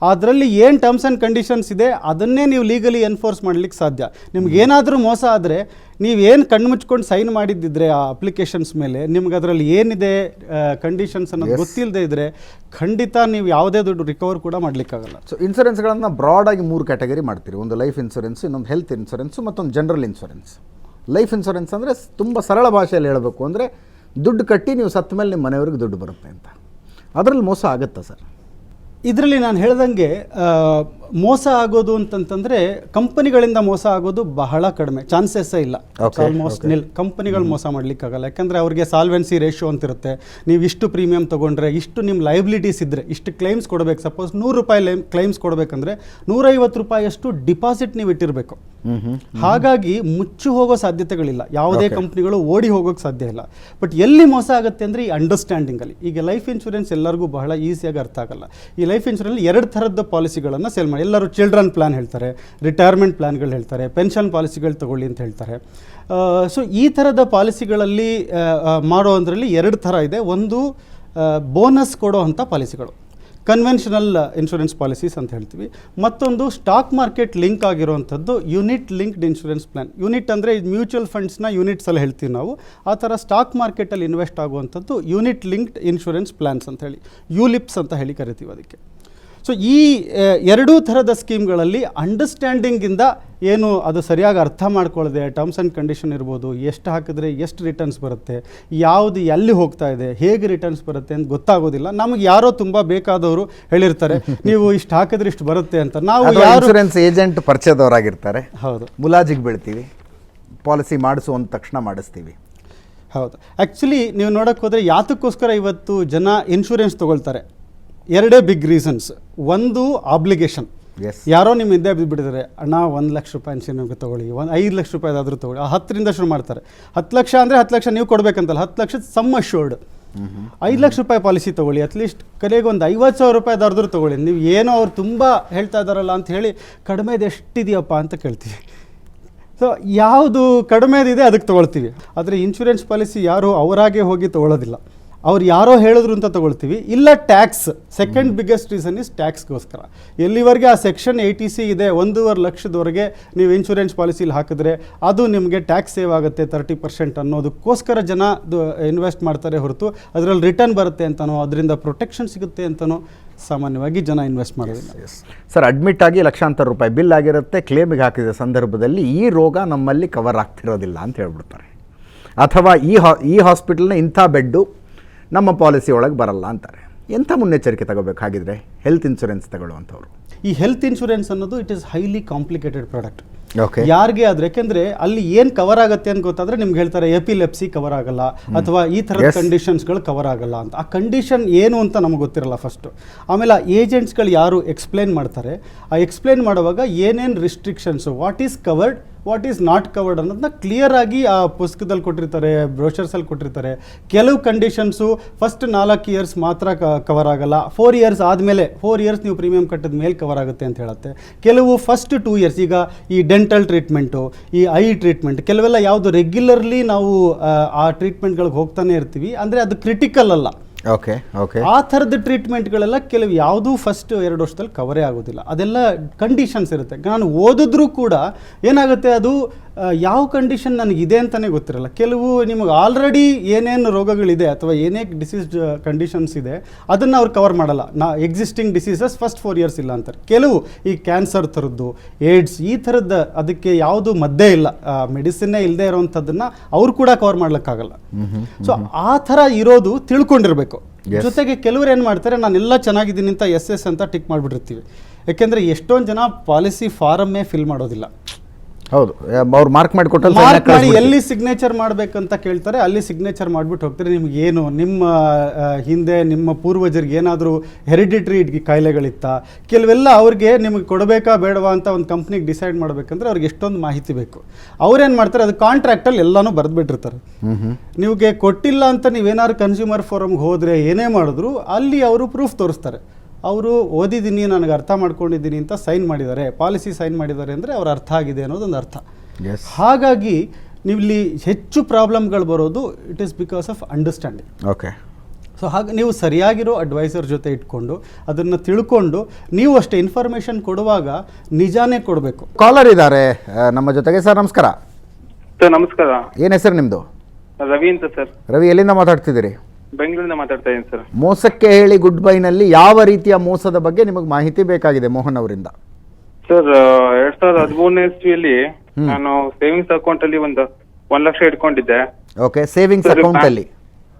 ಅದರಲ್ಲಿ ಏನು ಟರ್ಮ್ಸ್ ಆ್ಯಂಡ್ ಕಂಡೀಷನ್ಸ್ ಇದೆ ಅದನ್ನೇ ನೀವು ಲೀಗಲಿ ಎನ್ಫೋರ್ಸ್ ಮಾಡಲಿಕ್ಕೆ ಸಾಧ್ಯ. ನಿಮ್ಗೇನಾದರೂ ಮೋಸ ಆದರೆ, ನೀವೇನು ಕಣ್ಣು ಮುಚ್ಕೊಂಡು ಸೈನ್ ಮಾಡಿದ್ದಿದ್ರೆ ಆ ಅಪ್ಲಿಕೇಶನ್ಸ್ ಮೇಲೆ, ನಿಮ್ಗೆ ಅದರಲ್ಲಿ ಏನಿದೆ ಕಂಡೀಷನ್ಸ್ ಅನ್ನೋದು ಗೊತ್ತಿಲ್ಲದೆ ಇದ್ದರೆ ಖಂಡಿತ ನೀವು ಯಾವುದೇ ದುಡ್ಡು ರಿಕವರ್ ಕೂಡ ಮಾಡಲಿಕ್ಕಾಗಲ್ಲ. ಸೊ ಇನ್ಶೂರೆನ್ಸ್ಗಳನ್ನು ಬ್ರಾಡಾಗಿ 3 ಕ್ಯಾಟಗರಿ ಮಾಡ್ತೀರಿ. ಒಂದು ಲೈಫ್ ಇನ್ಶೂರೆನ್ಸ್, ಇನ್ನೊಂದು ಹೆಲ್ತ್ ಇನ್ಶೂರೆನ್ಸು, ಮತ್ತೊಂದು ಜನರಲ್ ಇನ್ಶೂರೆನ್ಸ್. ಲೈಫ್ ಇನ್ಶೂರೆನ್ಸ್ ಅಂದರೆ ತುಂಬ ಸರಳ ಭಾಷೆಯಲ್ಲಿ ಹೇಳಬೇಕು ಅಂದರೆ, ದುಡ್ಡು ಕಟ್ಟಿ ನೀವು ಸತ್ತ ಮೇಲೆ ನಿಮ್ಮ ಮನೆಯವ್ರಿಗೆ ದುಡ್ಡು ಬರುತ್ತೆ ಅಂತ. ಅದರಲ್ಲಿ ಮೋಸ ಆಗುತ್ತಾ ಸರ್? ಇದರಲ್ಲಿ ನಾನು ಹೇಳ್ದಂಗೆ ಮೋಸ ಆಗೋದು ಅಂತಂತಂದರೆ, ಕಂಪನಿಗಳಿಂದ ಮೋಸ ಆಗೋದು ಬಹಳ ಕಡಿಮೆ, ಚಾನ್ಸಸ್ಸೇ ಇಲ್ಲ. Almost nil. ಕಂಪನಿಗಳು ಮೋಸ ಮಾಡಲಿಕ್ಕಾಗಲ್ಲ. ಯಾಕಂದರೆ ಅವ್ರಿಗೆ ಸಾಲ್ವೆನ್ಸಿ ರೇಷಿಯೋ ಅಂತಿರುತ್ತೆ. ನೀವು ಇಷ್ಟು ಪ್ರೀಮಿಯಂ ತೊಗೊಂಡ್ರೆ, ಇಷ್ಟು ನಿಮ್ಮ ಲೈಬಿಲಿಟೀಸ್ ಇದ್ದರೆ ಇಷ್ಟು ಕ್ಲೈಮ್ಸ್ ಕೊಡಬೇಕು. ಸಪೋಸ್ 100 ರೂಪಾಯಿ ಕ್ಲೈಮ್ಸ್ ಕೊಡಬೇಕಂದ್ರೆ 150 ರೂಪಾಯಿಯಷ್ಟು ಡಿಪಾಸಿಟ್ ನೀವು ಇಟ್ಟಿರಬೇಕು. ಹಾಗಾಗಿ ಮುಚ್ಚಿ ಹೋಗೋ ಸಾಧ್ಯತೆಗಳಿಲ್ಲ. ಯಾವುದೇ ಕಂಪ್ನಿಗಳು ಓಡಿ ಹೋಗೋಕ್ಕೆ ಸಾಧ್ಯ ಇಲ್ಲ. ಬಟ್ ಎಲ್ಲಿ ಮೋಸ ಆಗುತ್ತೆ ಅಂದರೆ ಈ ಅಂಡರ್ಸ್ಟ್ಯಾಂಡಿಂಗಲ್ಲಿ. ಈಗ ಲೈಫ್ ಇನ್ಶೂರೆನ್ಸ್ ಎಲ್ಲರಿಗೂ ಬಹಳ ಈಸಿಯಾಗಿ ಅರ್ಥ ಆಗಲ್ಲ. ಈ ಲೈಫ್ ಇನ್ಶೂರೆನ್ಸ್ 2 ಥರದ ಪಾಲಿಸಿಗಳನ್ನು ಸೇಲ್ ಮಾಡಿ. ಎಲ್ಲರೂ ಚಿಲ್ಡ್ರನ್ ಪ್ಲ್ಯಾನ್ ಹೇಳ್ತಾರೆ, ರಿಟೈರ್ಮೆಂಟ್ ಪ್ಲ್ಯಾನ್ಗಳು ಹೇಳ್ತಾರೆ, ಪೆನ್ಷನ್ ಪಾಲಿಸಿಗಳು ತಗೊಳ್ಳಿ ಅಂತ ಹೇಳ್ತಾರೆ. ಸೊ ಈ ಥರದ ಪಾಲಿಸಿಗಳಲ್ಲಿ ಮಾಡೋದ್ರಲ್ಲಿ 2 ಥರ ಇದೆ. ಒಂದು ಬೋನಸ್ ಕೊಡೋ ಅಂಥ ಪಾಲಿಸಿಗಳು, ಕನ್ವೆನ್ಷನಲ್ ಇನ್ಶೂರೆನ್ಸ್ ಪಾಲಿಸೀಸ್ ಅಂತ ಹೇಳ್ತೀವಿ. ಮತ್ತೊಂದು ಸ್ಟಾಕ್ ಮಾರ್ಕೆಟ್ ಲಿಂಕ್ ಆಗಿರುವಂಥದ್ದು unit linked insurance plan. Unit ಅಂದರೆ ಮ್ಯೂಚುವಲ್ ಫಂಡ್ಸ್ನ ಯೂನಿಟ್ಸಲ್ಲಿ ಹೇಳ್ತೀವಿ ನಾವು. ಆ ಥರ ಸ್ಟಾಕ್ ಮಾರ್ಕೆಟಲ್ಲಿ ಇನ್ವೆಸ್ಟ್ ಆಗುವಂಥದ್ದು ಯೂನಿಟ್ ಲಿಂಕ್ಡ್ ಇನ್ಶೂರೆನ್ಸ್ ಪ್ಲ್ಯಾನ್ಸ್ ಅಂತ ಹೇಳಿ, ಯೂಲಿಪ್ಸ್ ಅಂತ ಹೇಳಿ ಕರಿತೀವಿ ಅದಕ್ಕೆ. ಸೊ ಈ 2 ಥರದ ಸ್ಕೀಮ್ಗಳಲ್ಲಿ ಅಂಡರ್ಸ್ಟ್ಯಾಂಡಿಂಗಿಂದ ಏನು ಅದು ಸರಿಯಾಗಿ ಅರ್ಥ ಮಾಡ್ಕೊಳ್ಳದೆ, ಟರ್ಮ್ಸ್ ಆ್ಯಂಡ್ ಕಂಡೀಷನ್ ಇರ್ಬೋದು, ಎಷ್ಟು ಹಾಕಿದ್ರೆ ಎಷ್ಟು ರಿಟರ್ನ್ಸ್ ಬರುತ್ತೆ, ಯಾವುದು ಎಲ್ಲಿ ಹೋಗ್ತಾ ಇದೆ, ಹೇಗೆ ರಿಟರ್ನ್ಸ್ ಬರುತ್ತೆ ಅಂತ ಗೊತ್ತಾಗೋದಿಲ್ಲ. ನಮಗೆ ಯಾರೋ ತುಂಬ ಬೇಕಾದವರು ಹೇಳಿರ್ತಾರೆ ನೀವು ಇಷ್ಟು ಹಾಕಿದ್ರೆ ಇಷ್ಟು ಬರುತ್ತೆ ಅಂತ. ನಾವು ಇನ್ಶೂರೆನ್ಸ್ ಏಜೆಂಟ್ ಪರಿಚಯದವರಾಗಿರ್ತಾರೆ, ಹೌದು, ಮುಲಾಜಿಗೆ ಬೀಳ್ತೀವಿ, ಪಾಲಿಸಿ ಮಾಡಿಸು ಅಂದ ತಕ್ಷಣ ಮಾಡಿಸ್ತೀವಿ. ಹೌದು. ಆ್ಯಕ್ಚುಲಿ ನೀವು ನೋಡೋಕ್ಕೆ ಹೋದರೆ ಯಾತಕ್ಕೋಸ್ಕರ ಇವತ್ತು ಜನ ಇನ್ಶೂರೆನ್ಸ್ ತೊಗೊಳ್ತಾರೆ, 2 ಬಿಗ್ ರೀಸನ್ಸ್. ಒಂದು ಆಬ್ಲಿಗೇಷನ್, ಯಾರೋ ನಿಮ್ಮ ಹಿಂದೆ ಬಿದ್ದುಬಿಟ್ಟಿದ್ದಾರೆ, ಅಣ್ಣ 1 ಲಕ್ಷ ರೂಪಾಯಿ ನಿಮಗೆ ತೊಗೊಳ್ಳಿ, 5 ಲಕ್ಷ ರೂಪಾಯಿದಾದರೂ ತೊಗೊಳ್ಳಿ. 10ರಿಂದ ಶುರು ಮಾಡ್ತಾರೆ. 10 ಲಕ್ಷ ಅಂದರೆ 10 ಲಕ್ಷ ನೀವು ಕೊಡಬೇಕಂತಲ್ಲ, 10 ಲಕ್ಷದ ಸಮ್ ಅಶ್ಯೂರ್ಡ್. 5 ಲಕ್ಷ ರೂಪಾಯಿ ಪಾಲಿಸಿ ತೊಗೊಳ್ಳಿ, ಅಟ್ಲೀಸ್ಟ್ ಕಡೆಗೆ ಒಂದು 50,000 ರೂಪಾಯಿದಾದ್ರೂ ತೊಗೊಳ್ಳಿ. ನೀವು ಏನೋ ಅವ್ರು ತುಂಬ ಹೇಳ್ತಾ ಇದ್ದಾರಲ್ಲ ಅಂತ ಹೇಳಿ ಕಡಿಮೆದು ಎಷ್ಟಿದೆಯಪ್ಪ ಅಂತ ಕೇಳ್ತೀವಿ. ಸೊ ಯಾವುದು ಕಡಿಮೆದಿದೆ ಅದಕ್ಕೆ ತೊಗೊಳ್ತೀವಿ. ಆದರೆ ಇನ್ಶೂರೆನ್ಸ್ ಪಾಲಿಸಿ ಯಾರು ಅವರಾಗೆ ಹೋಗಿ ತೊಗೊಳ್ಳೋದಿಲ್ಲ, ಅವ್ರು ಯಾರೋ ಹೇಳಿದ್ರು ಅಂತ ತೊಗೊಳ್ತೀವಿ. ಇಲ್ಲ tax, second biggest reason is ಟ್ಯಾಕ್ಸ್ಗೋಸ್ಕರ. ಎಲ್ಲಿವರೆಗೆ ಆ ಸೆಕ್ಷನ್ 80C ಇದೆ, 1.5 ಲಕ್ಷದವರೆಗೆ ನೀವು ಇನ್ಶೂರೆನ್ಸ್ ಪಾಲಿಸಿಲಿ ಹಾಕಿದ್ರೆ ಅದು ನಿಮಗೆ ಟ್ಯಾಕ್ಸ್ ಸೇವ್ ಆಗುತ್ತೆ 30% ಅನ್ನೋದಕ್ಕೋಸ್ಕರ ಜನ ಇನ್ವೆಸ್ಟ್ ಮಾಡ್ತಾರೆ ಹೊರತು ಅದರಲ್ಲಿ ರಿಟರ್ನ್ ಬರುತ್ತೆ ಅಂತನೋ ಅದರಿಂದ ಪ್ರೊಟೆಕ್ಷನ್ ಸಿಗುತ್ತೆ ಅಂತನೋ ಸಾಮಾನ್ಯವಾಗಿ ಜನ ಇನ್ವೆಸ್ಟ್ ಮಾಡೋದಿಲ್ಲ. ಸರ್, ಅಡ್ಮಿಟ್ ಆಗಿ ಲಕ್ಷಾಂತರ ರೂಪಾಯಿ ಬಿಲ್ ಆಗಿರುತ್ತೆ, ಕ್ಲೇಮಿಗೆ ಹಾಕಿದ ಸಂದರ್ಭದಲ್ಲಿ ಈ ರೋಗ ನಮ್ಮಲ್ಲಿ ಕವರ್ ಆಗ್ತಿರೋದಿಲ್ಲ ಅಂತ ಹೇಳ್ಬಿಡ್ತಾರೆ, ಅಥವಾ ಈ ಹಾಸ್ಪಿಟಲ್ನ ಇಂಥ ಬೆಡ್ಡು ನಮ್ಮ ಪಾಲಿಸಿ ಒಳಗೆ ಬರಲ್ಲ ಅಂತಾರೆ. ಎಂಥ ಮುನ್ನೆಚ್ಚರಿಕೆ ತಗೋಬೇಕಾಗಿದ್ರೆ ಹೆಲ್ತ್ ಇನ್ಶೂರೆನ್ಸ್ ತಗೊಳ್ಳುವಂಥವ್ರು? ಈ ಹೆಲ್ತ್ ಇನ್ಶೂರೆನ್ಸ್ ಅನ್ನೋದು it is highly complicated product. Okay, ಯಾರಿಗೆ ಆದ್ರೆ, ಯಾಕೆಂದ್ರೆ ಅಲ್ಲಿ ಏನು ಕವರ್ ಆಗುತ್ತೆ ಅಂತ ಗೊತ್ತಾದ್ರೆ ನಿಮ್ಗೆ ಹೇಳ್ತಾರೆ ಎಪಿಲೆಪ್ಸಿ ಕವರ್ ಆಗಲ್ಲ ಅಥವಾ ಈ ಥರದ ಕಂಡೀಷನ್ಸ್ಗಳು ಕವರ್ ಆಗಲ್ಲ ಅಂತ. ಆ ಕಂಡೀಷನ್ ಏನು ಅಂತ ನಮಗೆ ಗೊತ್ತಿರಲ್ಲ ಫಸ್ಟು. ಆಮೇಲೆ ಆ ಏಜೆಂಟ್ಸ್ಗಳು ಯಾರು ಎಕ್ಸ್ಪ್ಲೇನ್ ಮಾಡ್ತಾರೆ, ಆ ಎಕ್ಸ್ಪ್ಲೇನ್ ಮಾಡುವಾಗ ಏನೇನು restrictions, what is covered, what is not covered ಅನ್ನೋದನ್ನ ಕ್ಲಿಯರ್ ಆಗಿ ಆ ಪುಸ್ತಕದಲ್ಲಿ ಕೊಟ್ಟಿರ್ತಾರೆ, ಬ್ರೋಷರ್ಸಲ್ಲಿ ಕೊಟ್ಟಿರ್ತಾರೆ. ಕೆಲವು ಕಂಡೀಷನ್ಸು ಫಸ್ಟ್ 4 ಇಯರ್ಸ್ ಮಾತ್ರ ಕವರ್ ಆಗಲ್ಲ, 4 ಇಯರ್ಸ್ ಆದಮೇಲೆ 4 ಇಯರ್ಸ್ ನೀವು ಪ್ರೀಮಿಯಂ ಕಟ್ಟಿದ ಮೇಲೆ ಕವರ್ ಆಗುತ್ತೆ ಅಂತ ಹೇಳುತ್ತೆ. ಕೆಲವು ಫಸ್ಟ್ 2 ಇಯರ್ಸ್, ಈಗ ಈ ಡೆಂಟಲ್ ಟ್ರೀಟ್ಮೆಂಟು, ಈ ಐ ಟ್ರೀಟ್ಮೆಂಟ್, ಕೆಲವೆಲ್ಲ ಯಾವುದು ರೆಗ್ಯುಲರ್ಲಿ ನಾವು ಆ ಟ್ರೀಟ್ಮೆಂಟ್ಗಳಿಗೆ ಹೋಗ್ತಾನೆ ಇರ್ತೀವಿ, ಅಂದರೆ ಅದು ಕ್ರಿಟಿಕಲ್ ಅಲ್ಲ. ಓಕೆ ಓಕೆ, ಆ ಥರದ ಟ್ರೀಟ್ಮೆಂಟ್ಗಳೆಲ್ಲ ಕೆಲವು ಯಾವುದೂ ಫಸ್ಟ್ 2 ವರ್ಷದಲ್ಲಿ ಕವರೇ ಆಗೋದಿಲ್ಲ. ಅದೆಲ್ಲ ಕಂಡೀಷನ್ಸ್ ಇರುತ್ತೆ. ನಾನು ಓದಿದ್ರೂ ಕೂಡ ಏನಾಗುತ್ತೆ, ಅದು ಯಾವ ಕಂಡೀಷನ್ ನನಗಿದೆ ಅಂತಲೇ ಗೊತ್ತಿರಲ್ಲ. ಕೆಲವು ನಿಮಗೆ ಆಲ್ರೆಡಿ ಏನೇನು ರೋಗಗಳಿದೆ ಅಥವಾ ಏನೇ ಡಿಸೀಸ್ ಕಂಡೀಷನ್ಸ್ ಇದೆ ಅದನ್ನು ಅವ್ರು ಕವರ್ ಮಾಡಲ್ಲ. ಎಕ್ಸಿಸ್ಟಿಂಗ್ ಡಿಸೀಸಸ್ ಫಸ್ಟ್ 4 ಇಯರ್ಸ್ ಇಲ್ಲ ಅಂತಾರೆ. ಕೆಲವು ಈ ಕ್ಯಾನ್ಸರ್ ಥರದ್ದು, ಏಡ್ಸ್, ಈ ಥರದ್ದು ಅದಕ್ಕೆ ಯಾವುದು ಮದ್ದೇ ಇಲ್ಲ, ಮೆಡಿಸಿನ್ನೇ ಇಲ್ಲದೆ ಇರೋವಂಥದ್ದನ್ನು ಅವ್ರು ಕೂಡ ಕವರ್ ಮಾಡ್ಲಿಕ್ಕಾಗಲ್ಲ. ಸೊ ಆ ಥರ ಇರೋದು ತಿಳ್ಕೊಂಡಿರಬೇಕು. ಜೊತೆಗೆ ಕೆಲವರು ಏನು ಮಾಡ್ತಾರೆ, ನಾನೆಲ್ಲ ಚೆನ್ನಾಗಿದ್ದೀನಿ ಅಂತ SS ಅಂತ ಟಿಕ್ ಮಾಡಿಬಿಟ್ಟಿರ್ತೀವಿ. ಯಾಕೆಂದರೆ ಎಷ್ಟೊಂದು ಜನ ಪಾಲಿಸಿ ಫಾರಮ್ಮೇ ಫಿಲ್ ಮಾಡೋದಿಲ್ಲ. ಹೌದು, ಅವ್ರು ಮಾರ್ಕ್ ಮಾಡಿ ಎಲ್ಲಿ ಸಿಗ್ನೇಚರ್ ಮಾಡಬೇಕಂತ ಕೇಳ್ತಾರೆ, ಅಲ್ಲಿ ಸಿಗ್ನೇಚರ್ ಮಾಡಿಬಿಟ್ಟು ಹೋಗ್ತಾರೆ. ನಿಮ್ಗೆ ಏನು ನಿಮ್ಮ ಹಿಂದೆ ನಿಮ್ಮ ಪೂರ್ವಜರಿಗೆ ಏನಾದರೂ ಹೆರಿಡಿಟ್ರಿ ಕಾಯಿಲೆಗಳಿತ್ತಾ, ಕೆಲವೆಲ್ಲ ಅವ್ರಿಗೆ ನಿಮಗೆ ಕೊಡಬೇಕಾ ಬೇಡವಾ ಅಂತ ಒಂದು ಕಂಪ್ನಿಗೆ ಡಿಸೈಡ್ ಮಾಡಬೇಕಂದ್ರೆ ಅವ್ರಿಗೆ ಎಷ್ಟೊಂದು ಮಾಹಿತಿ ಬೇಕು. ಅವ್ರೇನು ಮಾಡ್ತಾರೆ, ಅದು ಕಾಂಟ್ರಾಕ್ಟಲ್ಲಿ ಎಲ್ಲನೂ ಬರೆದ್ಬಿಟ್ಟಿರ್ತಾರೆ. ನಿಮಗೆ ಕೊಟ್ಟಿಲ್ಲ ಅಂತ ನೀವೇನಾದ್ರು ಕನ್ಸ್ಯೂಮರ್ ಫೋರಮ್ಗೆ ಹೋದರೆ ಏನೇ ಮಾಡಿದ್ರು ಅಲ್ಲಿ ಅವರು ಪ್ರೂಫ್ ತೋರಿಸ್ತಾರೆ. ಅವರು ಓದಿದ್ದೀನಿ, ನನಗೆ ಅರ್ಥ ಮಾಡ್ಕೊಂಡಿದ್ದೀನಿ ಅಂತ ಸೈನ್ ಮಾಡಿದ್ದಾರೆ, ಪಾಲಿಸಿ ಸೈನ್ ಮಾಡಿದ್ದಾರೆ ಅಂದರೆ ಅವ್ರ ಅರ್ಥ ಆಗಿದೆ ಅನ್ನೋದೊಂದು ಅರ್ಥ. ಹಾಗಾಗಿ ನೀವಿಲ್ಲಿ ಹೆಚ್ಚು ಪ್ರಾಬ್ಲಮ್ಗಳು ಬರೋದು it is because of understanding. Okay. So ಹಾಗೆ ನೀವು ಸರಿಯಾಗಿರೋ ಅಡ್ವೈಸರ್ ಜೊತೆ ಇಟ್ಕೊಂಡು ಅದನ್ನು ತಿಳ್ಕೊಂಡು ನೀವು ಅಷ್ಟೇ ಇನ್ಫಾರ್ಮೇಷನ್ ಕೊಡುವಾಗ ನಿಜಾನೇ ಕೊಡಬೇಕು. ಕಾಲರ್ ಇದ್ದಾರೆ ನಮ್ಮ ಜೊತೆಗೆ. ಸರ್ ನಮಸ್ಕಾರ. ಸರ್ ನಮಸ್ಕಾರ. ಏನು ಹೆಸರು ನಿಮ್ಮದು? ರವಿ ಅಂತ ಸರ್. ರವಿ, ಎಲ್ಲಿಂದ ಮಾತಾಡ್ತಿದ್ದೀರಿ? ಬೆಂಗಳೂರಿಂದ ಮಾತಾಡ್ತಾ ಇದ್ದೀನಿ ಸರ್. ಮೋಸಕ್ಕೆ ಹೇಳಿ ಗುಡ್ ಬೈನಲ್ಲಿ ಯಾವ ರೀತಿಯ ಮೋಸದ ಬಗ್ಗೆ ನಿಮಗೆ ಮಾಹಿತಿ ಬೇಕಾಗಿದೆ ಮೋಹನ್ ಅವರಿಂದ? ಸರ್ 2013ನೇ ಇಸ್ವಿಯಲ್ಲಿ ನಾನು ಸೇವಿಂಗ್ಸ್ ಅಕೌಂಟ್ ಅಲ್ಲಿ ಒಂದು 1 ಲಕ್ಷ ಇಟ್ಕೊಂಡಿದ್ದೆ. ಓಕೆ, ಸೇವಿಂಗ್ಸ್ ಅಕೌಂಟ್ ಅಲ್ಲಿ?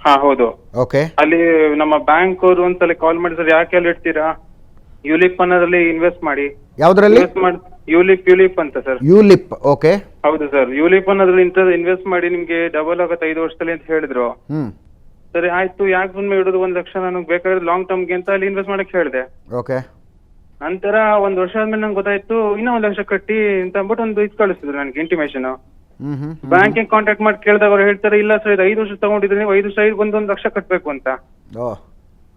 ಹಾ ಹೌದು. ಓಕೆ. ಅಲ್ಲಿ ನಮ್ಮ ಬ್ಯಾಂಕ್ ಅವರು ಒಂದ್ಸಲ ಕಾಲ್ ಮಾಡಿ, ಸರ್ ಯಾಕೆ ಅಲ್ಲಿ ಇಡ್ತೀರಾ, ಯುಲಿಪ್ ಅನ್ನೋದ್ರಲ್ಲಿ ಇನ್ವೆಸ್ಟ್ ಮಾಡಿ. ಯಾವ್ದ್ರಲ್ಲಿ? ಯುಲಿಪ್ ಅಂತ ಸರ್. ಯುಲಿಪ್, ಓಕೆ. ಹೌದು ಸರ್, ಯುಲಿಪ್ ಅನ್ನೋದ್ರಲ್ಲಿ ಇನ್ವೆಸ್ಟ್ ಮಾಡಿ ನಿಮ್ಗೆ ಡಬಲ್ ಆಗುತ್ತೆ 5 ವರ್ಷದಲ್ಲಿ ಅಂತ ಹೇಳಿದ್ರು. ಸರಿ ಆಯ್ತು, ಯಾಕೆ ಸುಮ್ಮನೆ ಇಡೋದು 1 ಲಕ್ಷ, ನನಗೆ ಬೇಕಾದ್ರೆ ಲಾಂಗ್ ಟರ್ಮ್ಗೆ ಅಂತ ಅಲ್ಲಿ ಇನ್ವೆಸ್ಟ್ ಮಾಡಕ್ ಹೇಳಿದೆ. ಓಕೆ. ನಂತರ 1 ವರ್ಷ ಆದ್ಮೇಲೆ ನಂಗೆ ಗೊತ್ತಾಯ್ತು ಇನ್ನೂ 1 ಲಕ್ಷ ಕಟ್ಟಿ ಅಂತ ಅಂದ್ಬಿಟ್ಟು ಒಂದು ಇದು ಕಳಿಸಿದ್ರು ನನಗೆ ಇಂಟಿಮೇಷನ್. ಬ್ಯಾಂಕಿಗೆ ಕಾಂಟ್ಯಾಕ್ಟ್ ಮಾಡಿ ಕೇಳಿದಾಗ ಅವ್ರು ಹೇಳ್ತಾರೆ, ಇಲ್ಲ ಸರ್ ಇದು 5 ವರ್ಷ ತಗೊಂಡಿದ್ರೆ ನೀವು 5 ವರ್ಷ ಒಂದು 1 ಲಕ್ಷ ಕಟ್ಬೇಕು ಅಂತ.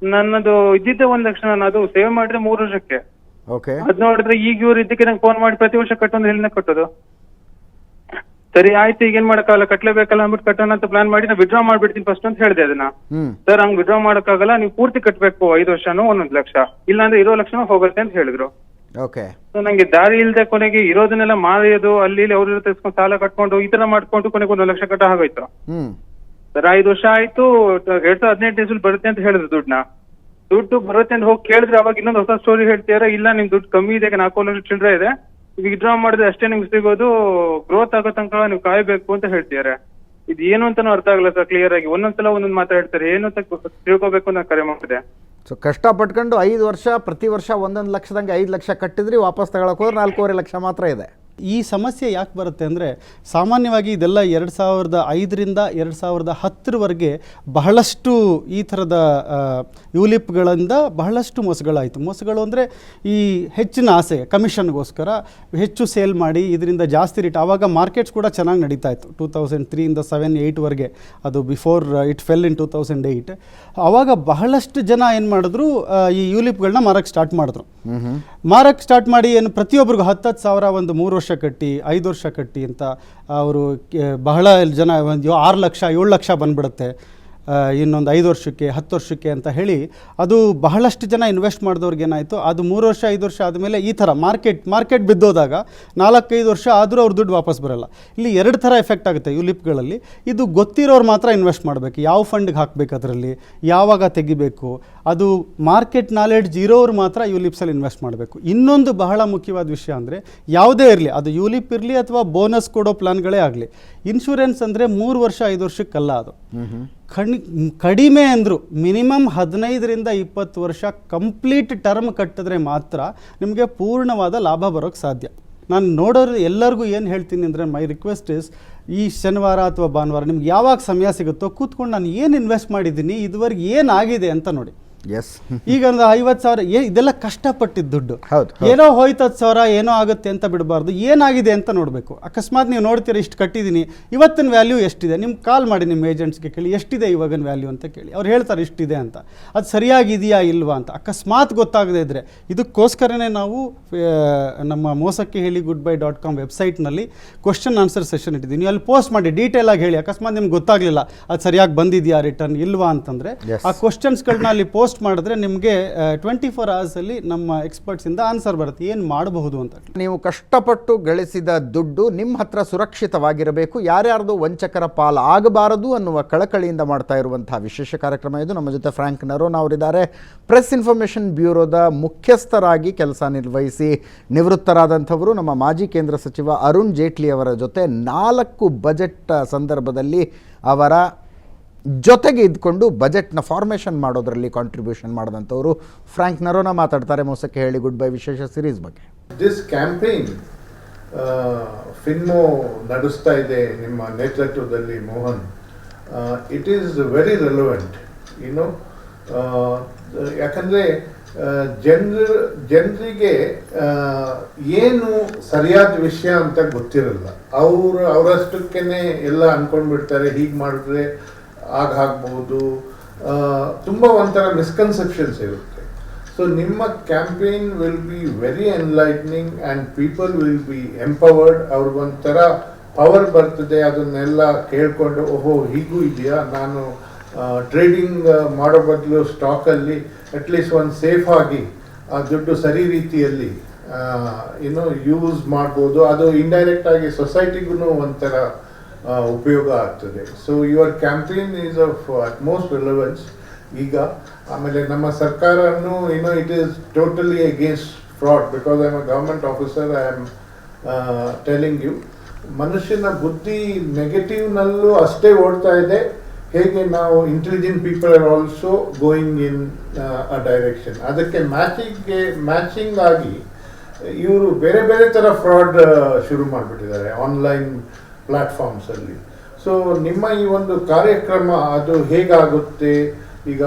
ನನ್ನದು ಇದ್ದಿದ್ದೆ 1 ಲಕ್ಷ, ನಾನು ಅದು ಸೇವ್ ಮಾಡಿದ್ರೆ 3 ವರ್ಷಕ್ಕೆ ಓಕೆ. ಅದ್ ನೋಡಿದ್ರೆ ಈಗ ಇವ್ರು ಇದಕ್ಕೆ ನಂಗೆ ಫೋನ್ ಮಾಡಿ ಪ್ರತಿ ವರ್ಷ ಕಟ್ಟೊಂದು ಹೇಳಿನ ಕಟ್ಟೋದು. ಸರಿ ಆಯ್ತು, ಈಗ ಏನ್ ಮಾಡಕ್ಕಾಗಲ್ಲ, ಕಟ್ಲೇಬೇಕಲ್ಲ ಅಂದ್ಬಿಟ್ಟು ಕಟ್ಟೋಣ ಅಂತ ಪ್ಲಾನ್ ಮಾಡಿ ನಾ ವಿಡ್ರಾ ಮಾಡ್ಬಿಡ್ತೀನಿ ಫಸ್ಟ್ ಅಂತ ಹೇಳಿದೆ ಅದನ್ನ. ಸರ್ ಹಂಗ್ ವಿಡ್ರಾ ಮಾಡಕ್ಕಾಗಲ್ಲ, ನೀವು ಪೂರ್ತಿ ಕಟ್ಬೇಕು 5 ವರ್ಷನೂ 1 ಲಕ್ಷ, ಇಲ್ಲಾಂದ್ರೆ 20 ಲಕ್ಷನೂ ಹೋಗುತ್ತೆ ಅಂತ ಹೇಳಿದ್ರು. ಓಕೆ. ಸೊ ನಂಗೆ ದಾರಿ ಇಲ್ದೆ ಕೊನೆಗೆ ಇರೋದನ್ನೆಲ್ಲ ಮಾರಿಯೋದು, ಅಲ್ಲಿ ಅವ್ರ ತೆಗೆಸ್ಕೊಂಡು ಸಾಲ ಕಟ್ಕೊಂಡು ಈ ತರ ಮಾಡ್ಕೊಂಡು ಕೊನೆಗೆ 1 ಲಕ್ಷ ಕಟ್ಟ ಆಗೋಯ್ತು. ಸರ್ 5 ವರ್ಷ ಆಯ್ತು, 2018 ಬರುತ್ತೆ ಅಂತ ಹೇಳಿದ್ರು. ದುಡ್ಡು ಬರುತ್ತೆ ಅಂತ ಹೋಗಿ ಕೇಳಿದ್ರೆ ಅವಾಗ ಇನ್ನೊಂದು ಹೊಸ ಸ್ಟೋರಿ ಹೇಳ್ತೀರಾ, ಇಲ್ಲ ನಿಮ್ ದುಡ್ಡು ಕಮ್ಮಿ ಇದೆ, 4 ಲಕ್ಷ ಚಿಲ್ಲರೆ ಇದೆ, ವಿಡ್ರಾ ಮಾಡಿದ್ರೆ ಅಷ್ಟೇ ನಿಮ್ಗೆ ಸಿಗೋದು, ಗ್ರೋತ್ ಆಗೋ ತನಕ ನೀವು ಕಾಯ್ಬೇಕು ಅಂತ ಹೇಳ್ತಿದ್ದಾರೆ. ಇದು ಏನು ಅಂತಾನು ಅರ್ಥ ಆಗಲ್ಲ ಸರ್ ಕ್ಲಿಯರ್ ಆಗಿ. ಒಂದೊಂದ್ಸಲ ಒಂದೊಂದು ಮಾತಾಡ್ತಾರೆ, ಏನು ಅಂತ ತಿಳ್ಕೊಬೇಕು ಅಂತ ಕರೆ ಮಾಡಿದೆ. ಸೊ ಕಷ್ಟಪಟ್ಕೊಂಡು 5 ವರ್ಷ ಪ್ರತಿ ವರ್ಷ 1 ಲಕ್ಷದಂಗೆ 5 ಲಕ್ಷ ಕಟ್ಟಿದ್ರಿ, ವಾಪಸ್ ತಗೊಳಕ್ಕೆ ಹೋದ್ರೆ 4.5 ಲಕ್ಷ ಮಾತ್ರ ಇದೆ. ಈ ಸಮಸ್ಯೆ ಯಾಕೆ ಬರುತ್ತೆ ಅಂದರೆ, ಸಾಮಾನ್ಯವಾಗಿ ಇದೆಲ್ಲ 2005ರಿಂದ 2010ರವರೆಗೆ ಬಹಳಷ್ಟು ಈ ಥರದ ಯುಲಿಪ್ಗಳಿಂದ ಬಹಳಷ್ಟು ಮೋಸಗಳಾಯಿತು. ಮೋಸಗಳು ಅಂದರೆ ಈ ಹೆಚ್ಚಿನ ಆಸೆ, ಕಮಿಷನ್ಗೋಸ್ಕರ ಹೆಚ್ಚು ಸೇಲ್ ಮಾಡಿ ಇದರಿಂದ ಜಾಸ್ತಿ ರೇಟ್. ಆವಾಗ ಮಾರ್ಕೆಟ್ಸ್ ಕೂಡ ಚೆನ್ನಾಗಿ ನಡೀತಾ ಇತ್ತು 2003ಇಂದ 7-8ವರೆಗೆ, ಅದು ಬಿಫೋರ್ ಇಟ್ ಫೆಲ್ ಇನ್ 2008. ಆವಾಗ ಬಹಳಷ್ಟು ಜನ ಏನು ಮಾಡಿದ್ರು, ಈ ಯುಲಿಪ್ಗಳನ್ನ ಮಾರಕ್ಕೆ ಸ್ಟಾರ್ಟ್ ಮಾಡಿದ್ರು. ಮಾರಕ್ಕೆ ಸ್ಟಾರ್ಟ್ ಮಾಡಿ ಏನು ಪ್ರತಿಯೊಬ್ಬರಿಗೂ 10,000 ಒಂದು 3 ವರ್ಷ ಕಟ್ಟಿ 5 ವರ್ಷ ಕಟ್ಟಿ ಅಂತ ಅವರು ಬಹಳ ಜನ 6 ಲಕ್ಷ 7 ಲಕ್ಷ ಬಂದ್ಬಿಡುತ್ತೆ ಇನ್ನೊಂದು 5 ವರ್ಷಕ್ಕೆ 10 ವರ್ಷಕ್ಕೆ ಅಂತ ಹೇಳಿ. ಅದು ಬಹಳಷ್ಟು ಜನ ಇನ್ವೆಸ್ಟ್ ಮಾಡಿದವ್ರಿಗೆ ಏನಾಯಿತು, ಅದು 3 ವರ್ಷ 5 ವರ್ಷ ಆದಮೇಲೆ ಈ ಥರ ಮಾರ್ಕೆಟ್ ಬಿದ್ದೋದಾಗ 4-5 ವರ್ಷ ಆದರೂ ಅವ್ರ ದುಡ್ಡು ವಾಪಸ್ ಬರೋಲ್ಲ. ಇಲ್ಲಿ 2 ಥರ ಎಫೆಕ್ಟ್ ಆಗುತ್ತೆ ಯುಲಿಪ್ಗಳಲ್ಲಿ. ಇದು ಗೊತ್ತಿರೋರು ಮಾತ್ರ ಇನ್ವೆಸ್ಟ್ ಮಾಡಬೇಕು, ಯಾವ ಫಂಡ್ಗೆ ಹಾಕಬೇಕು, ಅದರಲ್ಲಿ ಯಾವಾಗ ತೆಗಿಬೇಕು, ಅದು ಮಾರ್ಕೆಟ್ ನಾಲೆಡ್ಜ್ ಇರೋರು ಮಾತ್ರ ಯುಲಿಪ್ಸಲ್ಲಿ ಇನ್ವೆಸ್ಟ್ ಮಾಡಬೇಕು. ಇನ್ನೊಂದು ಬಹಳ ಮುಖ್ಯವಾದ ವಿಷಯ ಅಂದರೆ, ಯಾವುದೇ ಇರಲಿ, ಅದು ಯುಲಿಪ್ ಇರಲಿ ಅಥವಾ ಬೋನಸ್ ಕೊಡೋ ಪ್ಲಾನ್ಗಳೇ ಆಗಲಿ, ಇನ್ಶೂರೆನ್ಸ್ ಅಂದರೆ 3 ವರ್ಷ 5 ವರ್ಷಕ್ಕಲ್ಲ. ಅದು ಕಡಿಮೆ ಅಂದರು ಮಿನಿಮಮ್ 15ರಿಂದ 20 ವರ್ಷ ಕಂಪ್ಲೀಟ್ ಟರ್ಮ್ ಕಟ್ಟಿದ್ರೆ ಮಾತ್ರ ನಿಮಗೆ ಪೂರ್ಣವಾದ ಲಾಭ ಬರೋಕ್ಕೆ ಸಾಧ್ಯ. ನಾನು ನೋಡೋರು ಎಲ್ಲರಿಗೂ ಏನು ಹೇಳ್ತೀನಿ ಅಂದರೆ, ಮೈ ರಿಕ್ವೆಸ್ಟ್ ಇಸ್, ಈ ಶನಿವಾರ ಅಥವಾ ಭಾನುವಾರ ನಿಮ್ಗೆ ಯಾವಾಗ ಸಮಯ ಸಿಗುತ್ತೋ ಕೂತ್ಕೊಂಡು ನಾನು ಏನು ಇನ್ವೆಸ್ಟ್ ಮಾಡಿದ್ದೀನಿ, ಇದುವರೆಗೆ ಏನಾಗಿದೆ ಅಂತ ನೋಡಿ. ಎಸ್. ಈಗ ಒಂದು 50,000 ಇದೆಲ್ಲ ಕಷ್ಟಪಟ್ಟಿದ್ದು ದುಡ್ಡು. ಹೌದು. ಏನೋ ಹೋಯ್ತು 10,000 ಏನೋ ಆಗುತ್ತೆ ಅಂತ ಬಿಡಬಾರ್ದು, ಏನಾಗಿದೆ ಅಂತ ನೋಡಬೇಕು. ಅಕಸ್ಮಾತ್ ನೀವು ನೋಡ್ತೀರ ಇಷ್ಟು ಕಟ್ಟಿದ್ದೀನಿ, ಇವತ್ತಿನ ವ್ಯಾಲ್ಯೂ ಎಷ್ಟಿದೆ, ನಿಮ್ಗೆ ಕಾಲ್ ಮಾಡಿ ನಿಮ್ಮ ಏಜೆಂಟ್ಸ್ಗೆ ಕೇಳಿ ಎಷ್ಟಿದೆ ಇವಾಗಿನ ವ್ಯಾಲ್ಯೂ ಅಂತ ಕೇಳಿ. ಅವ್ರು ಹೇಳ್ತಾರೆ ಇಷ್ಟಿದೆ ಅಂತ. ಅದು ಸರಿಯಾಗಿದೆಯಾ ಇಲ್ವಾ ಅಂತ ಅಕಸ್ಮಾತ್ ಗೊತ್ತಾಗದೇ ಇದ್ದರೆ, ಇದಕ್ಕೋಸ್ಕರನೇ ನಾವು ನಮ್ಮ ಮೋಸಕ್ಕೆ ಹೇಳಿ goodbye.com ವೆಬ್ಸೈಟ್ನಲ್ಲಿ ಕ್ವಶನ್ ಆನ್ಸರ್ ಸೆಷನ್ ಇಟ್ಟಿದ್ದೀನಿ. ನೀವು ಅಲ್ಲಿ ಪೋಸ್ಟ್ ಮಾಡಿ ಡೀಟೇಲಾಗಿ ಹೇಳಿ. ಅಕಸ್ಮಾತ್ ನಿಮ್ಗೆ ಗೊತ್ತಾಗಲಿಲ್ಲ ಅದು ಸರಿಯಾಗಿ ಬಂದಿದೆಯಾ ರಿಟರ್ನ್ ಇಲ್ವಾ ಅಂತಂದರೆ, ಆ ಕ್ವಶನ್ಸ್ಗಳನ್ನ ಅಲ್ಲಿ ಪೋಸ್ಟ್ ಮಾಡಿದ್ರೆ ನಿಮಗೆ 24 ಅವರ್ಸಲ್ಲಿ ನಮ್ಮ ಎಕ್ಸ್ಪರ್ಟ್ಸಿಂದ ಆನ್ಸರ್ ಬರುತ್ತೆ, ಏನು ಮಾಡಬಹುದು ಅಂತ. ನೀವು ಕಷ್ಟಪಟ್ಟು ಗಳಿಸಿದ ದುಡ್ಡು ನಿಮ್ಮ ಹತ್ರ ಸುರಕ್ಷಿತವಾಗಿರಬೇಕು, ಯಾರ್ಯಾರ್ದು ವಂಚಕರ ಪಾಲು ಆಗಬಾರದು ಅನ್ನುವ ಕಳಕಳಿಯಿಂದ ಮಾಡ್ತಾ ಇರುವಂತಹ ವಿಶೇಷ ಕಾರ್ಯಕ್ರಮ ಇದು. ನಮ್ಮ ಜೊತೆ ಫ್ರಾಂಕ್ ನರೋನಾ ಅವರಿದ್ದಾರೆ. ಪ್ರೆಸ್ ಇನ್ಫಾರ್ಮೇಷನ್ ಬ್ಯೂರೋದ ಮುಖ್ಯಸ್ಥರಾಗಿ ಕೆಲಸ ನಿರ್ವಹಿಸಿ ನಿವೃತ್ತರಾದಂಥವರು. ನಮ್ಮ ಮಾಜಿ ಕೇಂದ್ರ ಸಚಿವ ಅರುಣ್ ಜೇಟ್ಲಿ ಅವರ ಜೊತೆ 4 ಬಜೆಟ್ ಸಂದರ್ಭದಲ್ಲಿ ಅವರ ಜೊತೆಗೆ ಇದ್ಕೊಂಡು ಬಜೆಟ್ನ ಫಾರ್ಮೇಷನ್ ಮಾಡೋದರಲ್ಲಿ ಕಾಂಟ್ರಿಬ್ಯೂಷನ್ ಮಾಡಿದಂಥವರು ಫ್ರಾಂಕ್ ನರೋನಾ ಮಾತಾಡ್ತಾರೆ ಮೋಸಕ್ಕೆ ಹೇಳಿ ಗುಡ್ ಬೈ ವಿಶೇಷ ಸಿರೀಸ್ ಬಗ್ಗೆ. ದಿಸ್ ಕ್ಯಾಂಪೇನ್ ಫಿನ್ಮೋ ನಡೆಸ್ತಾ ಇದೆ ನಿಮ್ಮ ನೇತೃತ್ವದಲ್ಲಿ Mohan. It is very relevant, YONO. ಯಾಕಂದರೆ ಜನರಿಗೆ ಏನು ಸರಿಯಾದ ವಿಷಯ ಅಂತ ಗೊತ್ತಿರಲ್ಲ. ಅವರಷ್ಟಕ್ಕೇ ಎಲ್ಲ ಅಂದ್ಕೊಂಡ್ಬಿಡ್ತಾರೆ, ಹೀಗೆ ಮಾಡಿದ್ರೆ ಆಗ್ಬೋದು. ತುಂಬ ಒಂಥರ ಮಿಸ್ಕನ್ಸೆಪ್ಷನ್ಸ್ ಇರುತ್ತೆ. ಸೊ ನಿಮ್ಮ campaign will be very enlightening and people will be empowered. ಅವ್ರಿಗೊಂಥರ ಪವರ್ ಬರ್ತದೆ. ಅದನ್ನೆಲ್ಲ ಕೇಳಿಕೊಂಡು, ಓಹೋ ಹೀಗೂ ಇದೆಯಾ, ನಾನು ಟ್ರೇಡಿಂಗ್ ಮಾಡೋ ಬದಲು ಸ್ಟಾಕಲ್ಲಿ ಅಟ್ಲೀಸ್ಟ್ ಒಂದು ಸೇಫ್ ಆಗಿ ಆ ದುಡ್ಡು ಸರಿ ರೀತಿಯಲ್ಲಿ ಯೂಸ್ ಮಾಡ್ಬೋದು. ಅದು ಇಂಡೈರೆಕ್ಟ್ ಆಗಿ ಸೊಸೈಟಿಗೂ ಒಂಥರ ಉಪಯೋಗ ಆಗ್ತದೆ. So your campaign is of utmost relevance ಈಗ. ಆಮೇಲೆ ನಮ್ಮ ಸರ್ಕಾರನು it is totally against fraud. Because I am a government officer, I am telling you, ಮನುಷ್ಯನ ಬುದ್ಧಿ ನೆಗೆಟಿವ್ನಲ್ಲೂ ಅಷ್ಟೇ ಓಡ್ತಾ ಇದೆ, ಹೇಗೆ ನಾವು intelligent people are also going in a direction. ಅದಕ್ಕೆ ಮ್ಯಾಚಿಂಗ್ ಆಗಿ ಇವರು ಬೇರೆ ಬೇರೆ ಥರ ಫ್ರಾಡ್ ಶುರು ಮಾಡಿಬಿಟ್ಟಿದ್ದಾರೆ ಆನ್ಲೈನ್ ಪ್ಲಾಟ್ಫಾರ್ಮ್ಸಲ್ಲಿ. ಸೊ ನಿಮ್ಮ ಈ ಒಂದು ಕಾರ್ಯಕ್ರಮ ಅದು ಹೇಗಾಗುತ್ತೆ? ಈಗ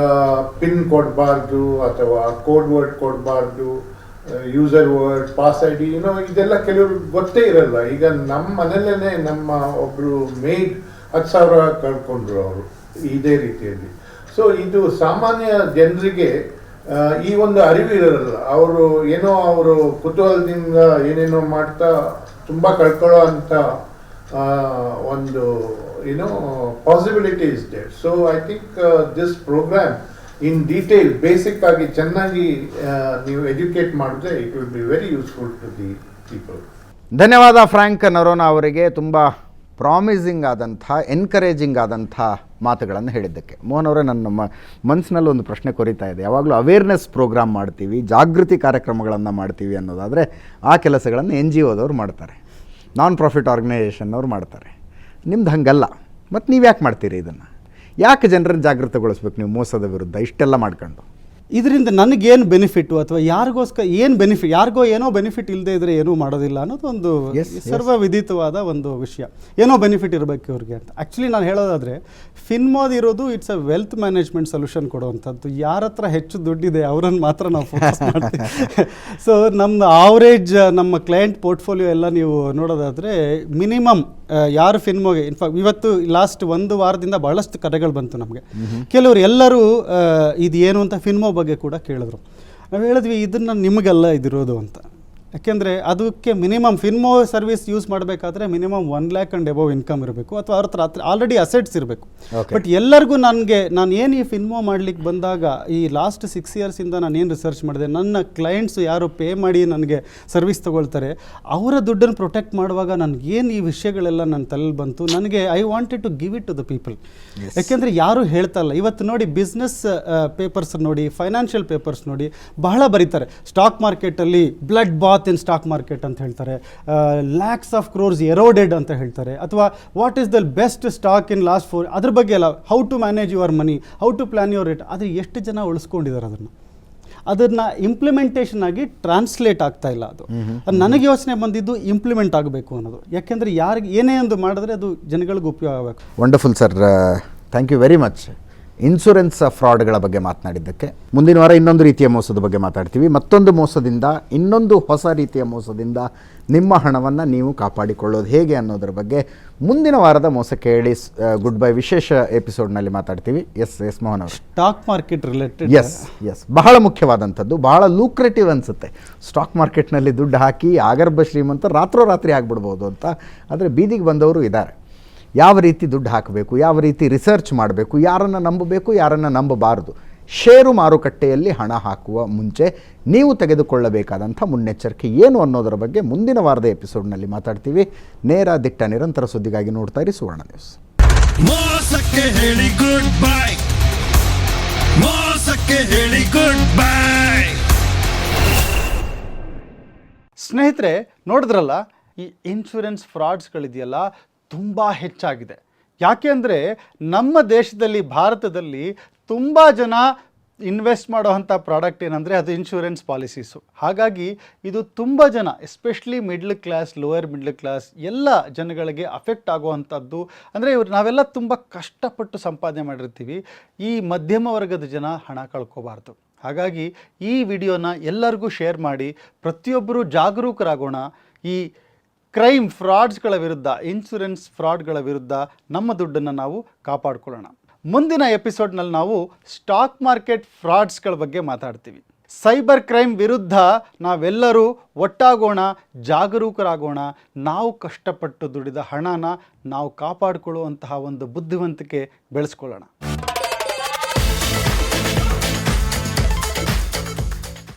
ಪಿನ್ ಕೊಡಬಾರ್ದು ಅಥವಾ ಕೋಡ್ ವರ್ಡ್ ಕೊಡಬಾರ್ದು, user word, pass I D, ಇದೆಲ್ಲ ಕೆಲವ್ರಿಗೆ ಗೊತ್ತೇ ಇರಲ್ಲ. ಈಗ ನಮ್ಮ ಮನೆಯಲ್ಲೇ ನಮ್ಮ ಒಬ್ಬರು ಮೇಡ್ 10,000 ಕಳ್ಕೊಂಡ್ರು ಅವರು ಇದೇ ರೀತಿಯಲ್ಲಿ. ಸೊ ಇದು ಸಾಮಾನ್ಯ ಜನರಿಗೆ ಈ ಒಂದು ಅರಿವು ಇರಲ್ಲ. ಅವರು ಏನೋ ಅವರು ಕುತೂಹಲದಿಂದ ಏನೇನೋ ಮಾಡ್ತಾ ತುಂಬ ಕಳ್ಕೊಳ್ಳೋ ಅಂತ ಒಂದು ಏನೋ possibility is there. So I think this program in detail basic ಆಗಿ ಚೆನ್ನಾಗಿ ನೀವು ಎಜುಕೇಟ್ ಮಾಡಿದ್ರೆ it will be very useful to the people. ಧನ್ಯವಾದ ಫ್ರ್ಯಾಂಕ್ ನರೋನಾ ಅವರಿಗೆ ತುಂಬ ಪ್ರಾಮಿಸಿಂಗ್ ಆದಂಥ ಎನ್ಕರೇಜಿಂಗ್ ಆದಂಥ ಮಾತುಗಳನ್ನು ಹೇಳಿದ್ದಕ್ಕೆ. ಮೋಹನ್ ಅವರೇ, ನನ್ನ ಮನಸ್ಸಿನಲ್ಲಿ ಒಂದು ಪ್ರಶ್ನೆ ಕೊರಿತಾ ಇದೆ. ಯಾವಾಗಲೂ ಅವೇರ್ನೆಸ್ ಪ್ರೋಗ್ರಾಮ್ ಮಾಡ್ತೀವಿ, ಜಾಗೃತಿ ಕಾರ್ಯಕ್ರಮಗಳನ್ನು ಮಾಡ್ತೀವಿ ಅನ್ನೋದಾದರೆ ಆ ಕೆಲಸಗಳನ್ನು NGOದವ್ರು ಮಾಡ್ತಾರೆ, ನಾನ್ ಪ್ರಾಫಿಟ್ ಆರ್ಗನೈಸೇಷನ್ನವ್ರು ಮಾಡ್ತಾರೆ. ನಿಮ್ದು ಹಂಗಲ್ಲ. ಮತ್ತು ನೀವು ಯಾಕೆ ಮಾಡ್ತೀರಿ ಇದನ್ನು? ಯಾಕೆ ಜನರನ್ನು ಜಾಗೃತಗೊಳಿಸ್ಬೇಕು ನೀವು ಮೋಸದ ವಿರುದ್ಧ ಇಷ್ಟೆಲ್ಲ ಮಾಡ್ಕೊಂಡು? ಇದರಿಂದ ನನಗೇನು ಬೆನಿಫಿಟ್ಟು ಅಥವಾ ಯಾರಿಗೋ ಏನೋ ಬೆನಿಫಿಟ್ ಇಲ್ಲದೆ ಇದ್ರೆ ಏನೂ ಮಾಡೋದಿಲ್ಲ ಅನ್ನೋದು ಒಂದು ಸರ್ವವಿದಿತವಾದ ಒಂದು ವಿಷಯ. ಏನೋ ಬೆನಿಫಿಟ್ ಇರಬೇಕು ಇವ್ರಿಗೆ ಅಂತ. ಆ್ಯಕ್ಚುಲಿ ನಾನು ಹೇಳೋದಾದರೆ ಫಿನ್ಮೋದ್ ಇರೋದು it's a wealth management solution ಕೊಡುವಂಥದ್ದು. ಯಾರ ಹತ್ರ ಹೆಚ್ಚು ದುಡ್ಡಿದೆ ಅವರನ್ನು ಮಾತ್ರ ನಾವು ಫೋಕಸ್ ಮಾಡ್ತೀವಿ. ಸೊ ನಮ್ಮ ಆವ್ರೇಜ್ ನಮ್ಮ ಕ್ಲೈಂಟ್ ಪೋರ್ಟ್ಫೋಲಿಯೋ ಎಲ್ಲ ನೀವು ನೋಡೋದಾದರೆ ಮಿನಿಮಮ್ ಯಾರು ಫಿನ್ಮೋಗೆ ಇನ್ಫ್ಯಾಕ್ಟ್ ಇವತ್ತು ಲಾಸ್ಟ್ ಒಂದು ವಾರದಿಂದ ಬಹಳಷ್ಟು ಕರೆಗಳು ಬಂತು ನಮಗೆ. ಕೆಲವರು ಎಲ್ಲರೂ ಇದು ಏನು ಅಂತ ಫಿನ್ಮೋ ಬಗ್ಗೆ ಕೂಡ ಕೇಳಿದ್ರು. ನಾವು ಹೇಳಿದ್ವಿ ಇದನ್ನು ನಿಮಗೆಲ್ಲ ಇದಿರೋದು ಅಂತ. ಯಾಕೆಂದರೆ ಅದಕ್ಕೆ ಮಿನಿಮಮ್ ಫಿನ್ಮೋ ಸರ್ವಿಸ್ ಯೂಸ್ ಮಾಡಬೇಕಾದ್ರೆ minimum 1 lakh and above income ಇರಬೇಕು ಅಥವಾ ಅವ್ರ ಹತ್ರ ಆಲ್ರೆಡಿ ಅಸೆಟ್ಸ್ ಇರಬೇಕು. ಬಟ್ ಎಲ್ಲರಿಗೂ ನಾನು ಏನು ಈ ಫಿನ್ಮೋ ಮಾಡ್ಲಿಕ್ಕೆ ಬಂದಾಗ ಈ ಲಾಸ್ಟ್ 6 yearsಯಿಂದ ನಾನು ಏನು ರಿಸರ್ಚ್ ಮಾಡಿದೆ, ನನ್ನ ಕ್ಲೈಂಟ್ಸ್ ಯಾರು ಪೇ ಮಾಡಿ ನನಗೆ ಸರ್ವಿಸ್ ತೊಗೊಳ್ತಾರೆ ಅವರ ದುಡ್ಡನ್ನು ಪ್ರೊಟೆಕ್ಟ್ ಮಾಡುವಾಗ ನನಗೇನು ಈ ವಿಷಯಗಳೆಲ್ಲ ನನ್ನ ತಲೆಯಲ್ಲಿ ಬಂತು. ನನಗೆ I wanted to give it to the people. ಯಾಕೆಂದರೆ ಯಾರೂ ಹೇಳ್ತಾ ಇಲ್ಲ. ಇವತ್ತು ನೋಡಿ ಬಿಸ್ನೆಸ್ ಪೇಪರ್ಸ್ ನೋಡಿ, ಫೈನಾನ್ಷಿಯಲ್ ಪೇಪರ್ಸ್ ನೋಡಿ, ಬಹಳ ಬರೀತಾರೆ. ಸ್ಟಾಕ್ ಮಾರ್ಕೆಟಲ್ಲಿ blood bath in stock market ಅಂತ ಹೇಳ್ತಾರೆ, ಲ್ಯಾಕ್ಸ್ ಆಫ್ ಕ್ರೋರ್ಸ್ ಎರೋಡೆಡ್ ಅಂತ ಹೇಳ್ತಾರೆ, ಅಥವಾ what is the best stock in last 4 ಅದ್ರ ಬಗ್ಗೆ ಎಲ್ಲ, how to manage your money, how to plan your rate. ಆದರೆ ಎಷ್ಟು ಜನ ಉಳಿಸ್ಕೊಂಡಿದ್ದಾರೆ ಅದನ್ನು ಇಂಪ್ಲಿಮೆಂಟೇಷನ್ ಆಗಿ ಟ್ರಾನ್ಸ್ಲೇಟ್ ಆಗ್ತಾ ಇಲ್ಲ. ಅದು ನನಗೆ ಯೋಚನೆ ಬಂದಿದ್ದು ಇಂಪ್ಲಿಮೆಂಟ್ ಆಗಬೇಕು ಅನ್ನೋದು. ಯಾಕೆಂದರೆ ಯಾರಿಗೆ ಏನೇ ಒಂದು ಮಾಡಿದ್ರೆ ಅದು ಜನಗಳಿಗೆ ಉಪಯೋಗ ಆಗಬೇಕು. Wonderful sir, thank you very much. Insurance ಫ್ರಾಡ್ಗಳ ಬಗ್ಗೆ ಮಾತನಾಡಿದ್ದಕ್ಕೆ. ಮುಂದಿನ ವಾರ ಇನ್ನೊಂದು ರೀತಿಯ ಮೋಸದ ಬಗ್ಗೆ ಮಾತಾಡ್ತೀವಿ. ಮತ್ತೊಂದು ಮೋಸದಿಂದ, ಇನ್ನೊಂದು ಹೊಸ ರೀತಿಯ ಮೋಸದಿಂದ ನಿಮ್ಮ ಹಣವನ್ನು ನೀವು ಕಾಪಾಡಿಕೊಳ್ಳೋದು ಹೇಗೆ ಅನ್ನೋದ್ರ ಬಗ್ಗೆ ಮುಂದಿನ ವಾರದ ಮೋಸಕ್ಕೆ ಹೇಳಿ ಗುಡ್ ಬೈ ವಿಶೇಷ ಎಪಿಸೋಡ್ನಲ್ಲಿ ಮಾತಾಡ್ತೀವಿ. ಎಸ್ ಮೋಹನ್ ಅವರು, ಸ್ಟಾಕ್ ಮಾರ್ಕೆಟ್ ರಿಲೇಟೆಡ್ ಎಸ್ ಬಹಳ ಮುಖ್ಯವಾದಂಥದ್ದು, ಬಹಳ ಲೂಕ್ರೇಟಿವ್ ಅನಿಸುತ್ತೆ. ಸ್ಟಾಕ್ ಮಾರ್ಕೆಟ್ನಲ್ಲಿ ದುಡ್ಡು ಹಾಕಿ ಆಗರ್ಭ ಶ್ರೀಮಂತ ರಾತ್ರೋರಾತ್ರಿ ಆಗಿಬಿಡ್ಬೋದು ಅಂತ. ಆದರೆ ಬೀದಿಗೆ ಬಂದವರು ಇದ್ದಾರೆ. ಯಾವ ರೀತಿ ದುಡ್ಡು ಹಾಕಬೇಕು, ಯಾವ ರೀತಿ ರಿಸರ್ಚ್ ಮಾಡಬೇಕು, ಯಾರನ್ನು ನಂಬಬೇಕು, ಯಾರನ್ನು ನಂಬಬಾರದು, ಷೇರು ಮಾರುಕಟ್ಟೆಯಲ್ಲಿ ಹಣ ಹಾಕುವ ಮುಂಚೆ ನೀವು ತೆಗೆದುಕೊಳ್ಳಬೇಕಾದಂಥ ಮುನ್ನೆಚ್ಚರಿಕೆ ಏನು ಅನ್ನೋದರ ಬಗ್ಗೆ ಮುಂದಿನ ವಾರದ ಎಪಿಸೋಡ್ನಲ್ಲಿ ಮಾತಾಡ್ತೀವಿ. ನೇರ ದಿಟ್ಟ ನಿರಂತರ ಸುದ್ದಿಗಾಗಿ ನೋಡ್ತಾ ಇರಿ ಸುವರ್ಣ ನ್ಯೂಸ್. ಮೋಸಕ್ಕೆ ಹೇಳಿ ಗುಡ್ ಬೈ, ಮೋಸಕ್ಕೆ ಹೇಳಿ ಗುಡ್ ಬೈ. ಸ್ನೇಹಿತರೆ, ನೋಡಿದ್ರಲ್ಲ, ಈ ಇನ್ಶೂರೆನ್ಸ್ ಫ್ರಾಡ್ಸ್ಗಳಿದೆಯಲ್ಲ ತುಂಬ ಹೆಚ್ಚಾಗಿದೆ. ಯಾಕೆ ಅಂದರೆ ನಮ್ಮ ದೇಶದಲ್ಲಿ, ಭಾರತದಲ್ಲಿ ತುಂಬ ಜನ ಇನ್ವೆಸ್ಟ್ ಮಾಡೋವಂಥ ಪ್ರಾಡಕ್ಟ್ ಏನಂದರೆ ಅದು ಇನ್ಶೂರೆನ್ಸ್ ಪಾಲಿಸೀಸು. ಹಾಗಾಗಿ ಇದು ತುಂಬ ಜನ, especially middle class, lower middle class ಎಲ್ಲ ಜನಗಳಿಗೆ ಅಫೆಕ್ಟ್ ಆಗುವಂಥದ್ದು. ಅಂದರೆ ನಾವೆಲ್ಲ ತುಂಬ ಕಷ್ಟಪಟ್ಟು ಸಂಪಾದನೆ ಮಾಡಿರ್ತೀವಿ. ಈ ಮಧ್ಯಮ ವರ್ಗದ ಜನ ಹಣ ಕಳ್ಕೋಬಾರ್ದು. ಹಾಗಾಗಿ ಈ ವಿಡಿಯೋನ ಎಲ್ಲರಿಗೂ ಶೇರ್ ಮಾಡಿ, ಪ್ರತಿಯೊಬ್ಬರೂ ಜಾಗರೂಕರಾಗೋಣ. ಈ ಕ್ರೈಮ್ ಫ್ರಾಡ್ಸ್ಗಳ ವಿರುದ್ಧ, ಇನ್ಶೂರೆನ್ಸ್ ಫ್ರಾಡ್ಗಳ ವಿರುದ್ಧ ನಮ್ಮ ದುಡ್ಡನ್ನು ನಾವು ಕಾಪಾಡಿಕೊಳ್ಳೋಣ. ಮುಂದಿನ ಎಪಿಸೋಡ್ನಲ್ಲಿ ನಾವು ಸ್ಟಾಕ್ ಮಾರ್ಕೆಟ್ ಫ್ರಾಡ್ಸ್ಗಳ ಬಗ್ಗೆ ಮಾತಾಡ್ತೀವಿ. ಸೈಬರ್ ಕ್ರೈಮ್ ವಿರುದ್ಧ ನಾವೆಲ್ಲರೂ ಒಟ್ಟಾಗೋಣ, ಜಾಗರೂಕರಾಗೋಣ. ನಾವು ಕಷ್ಟಪಟ್ಟು ದುಡಿದ ಹಣನ ನಾವು ಕಾಪಾಡಿಕೊಳ್ಳುವಂತಹ ಒಂದು ಬುದ್ಧಿವಂತಿಕೆ ಬೆಳೆಸ್ಕೊಳ್ಳೋಣ.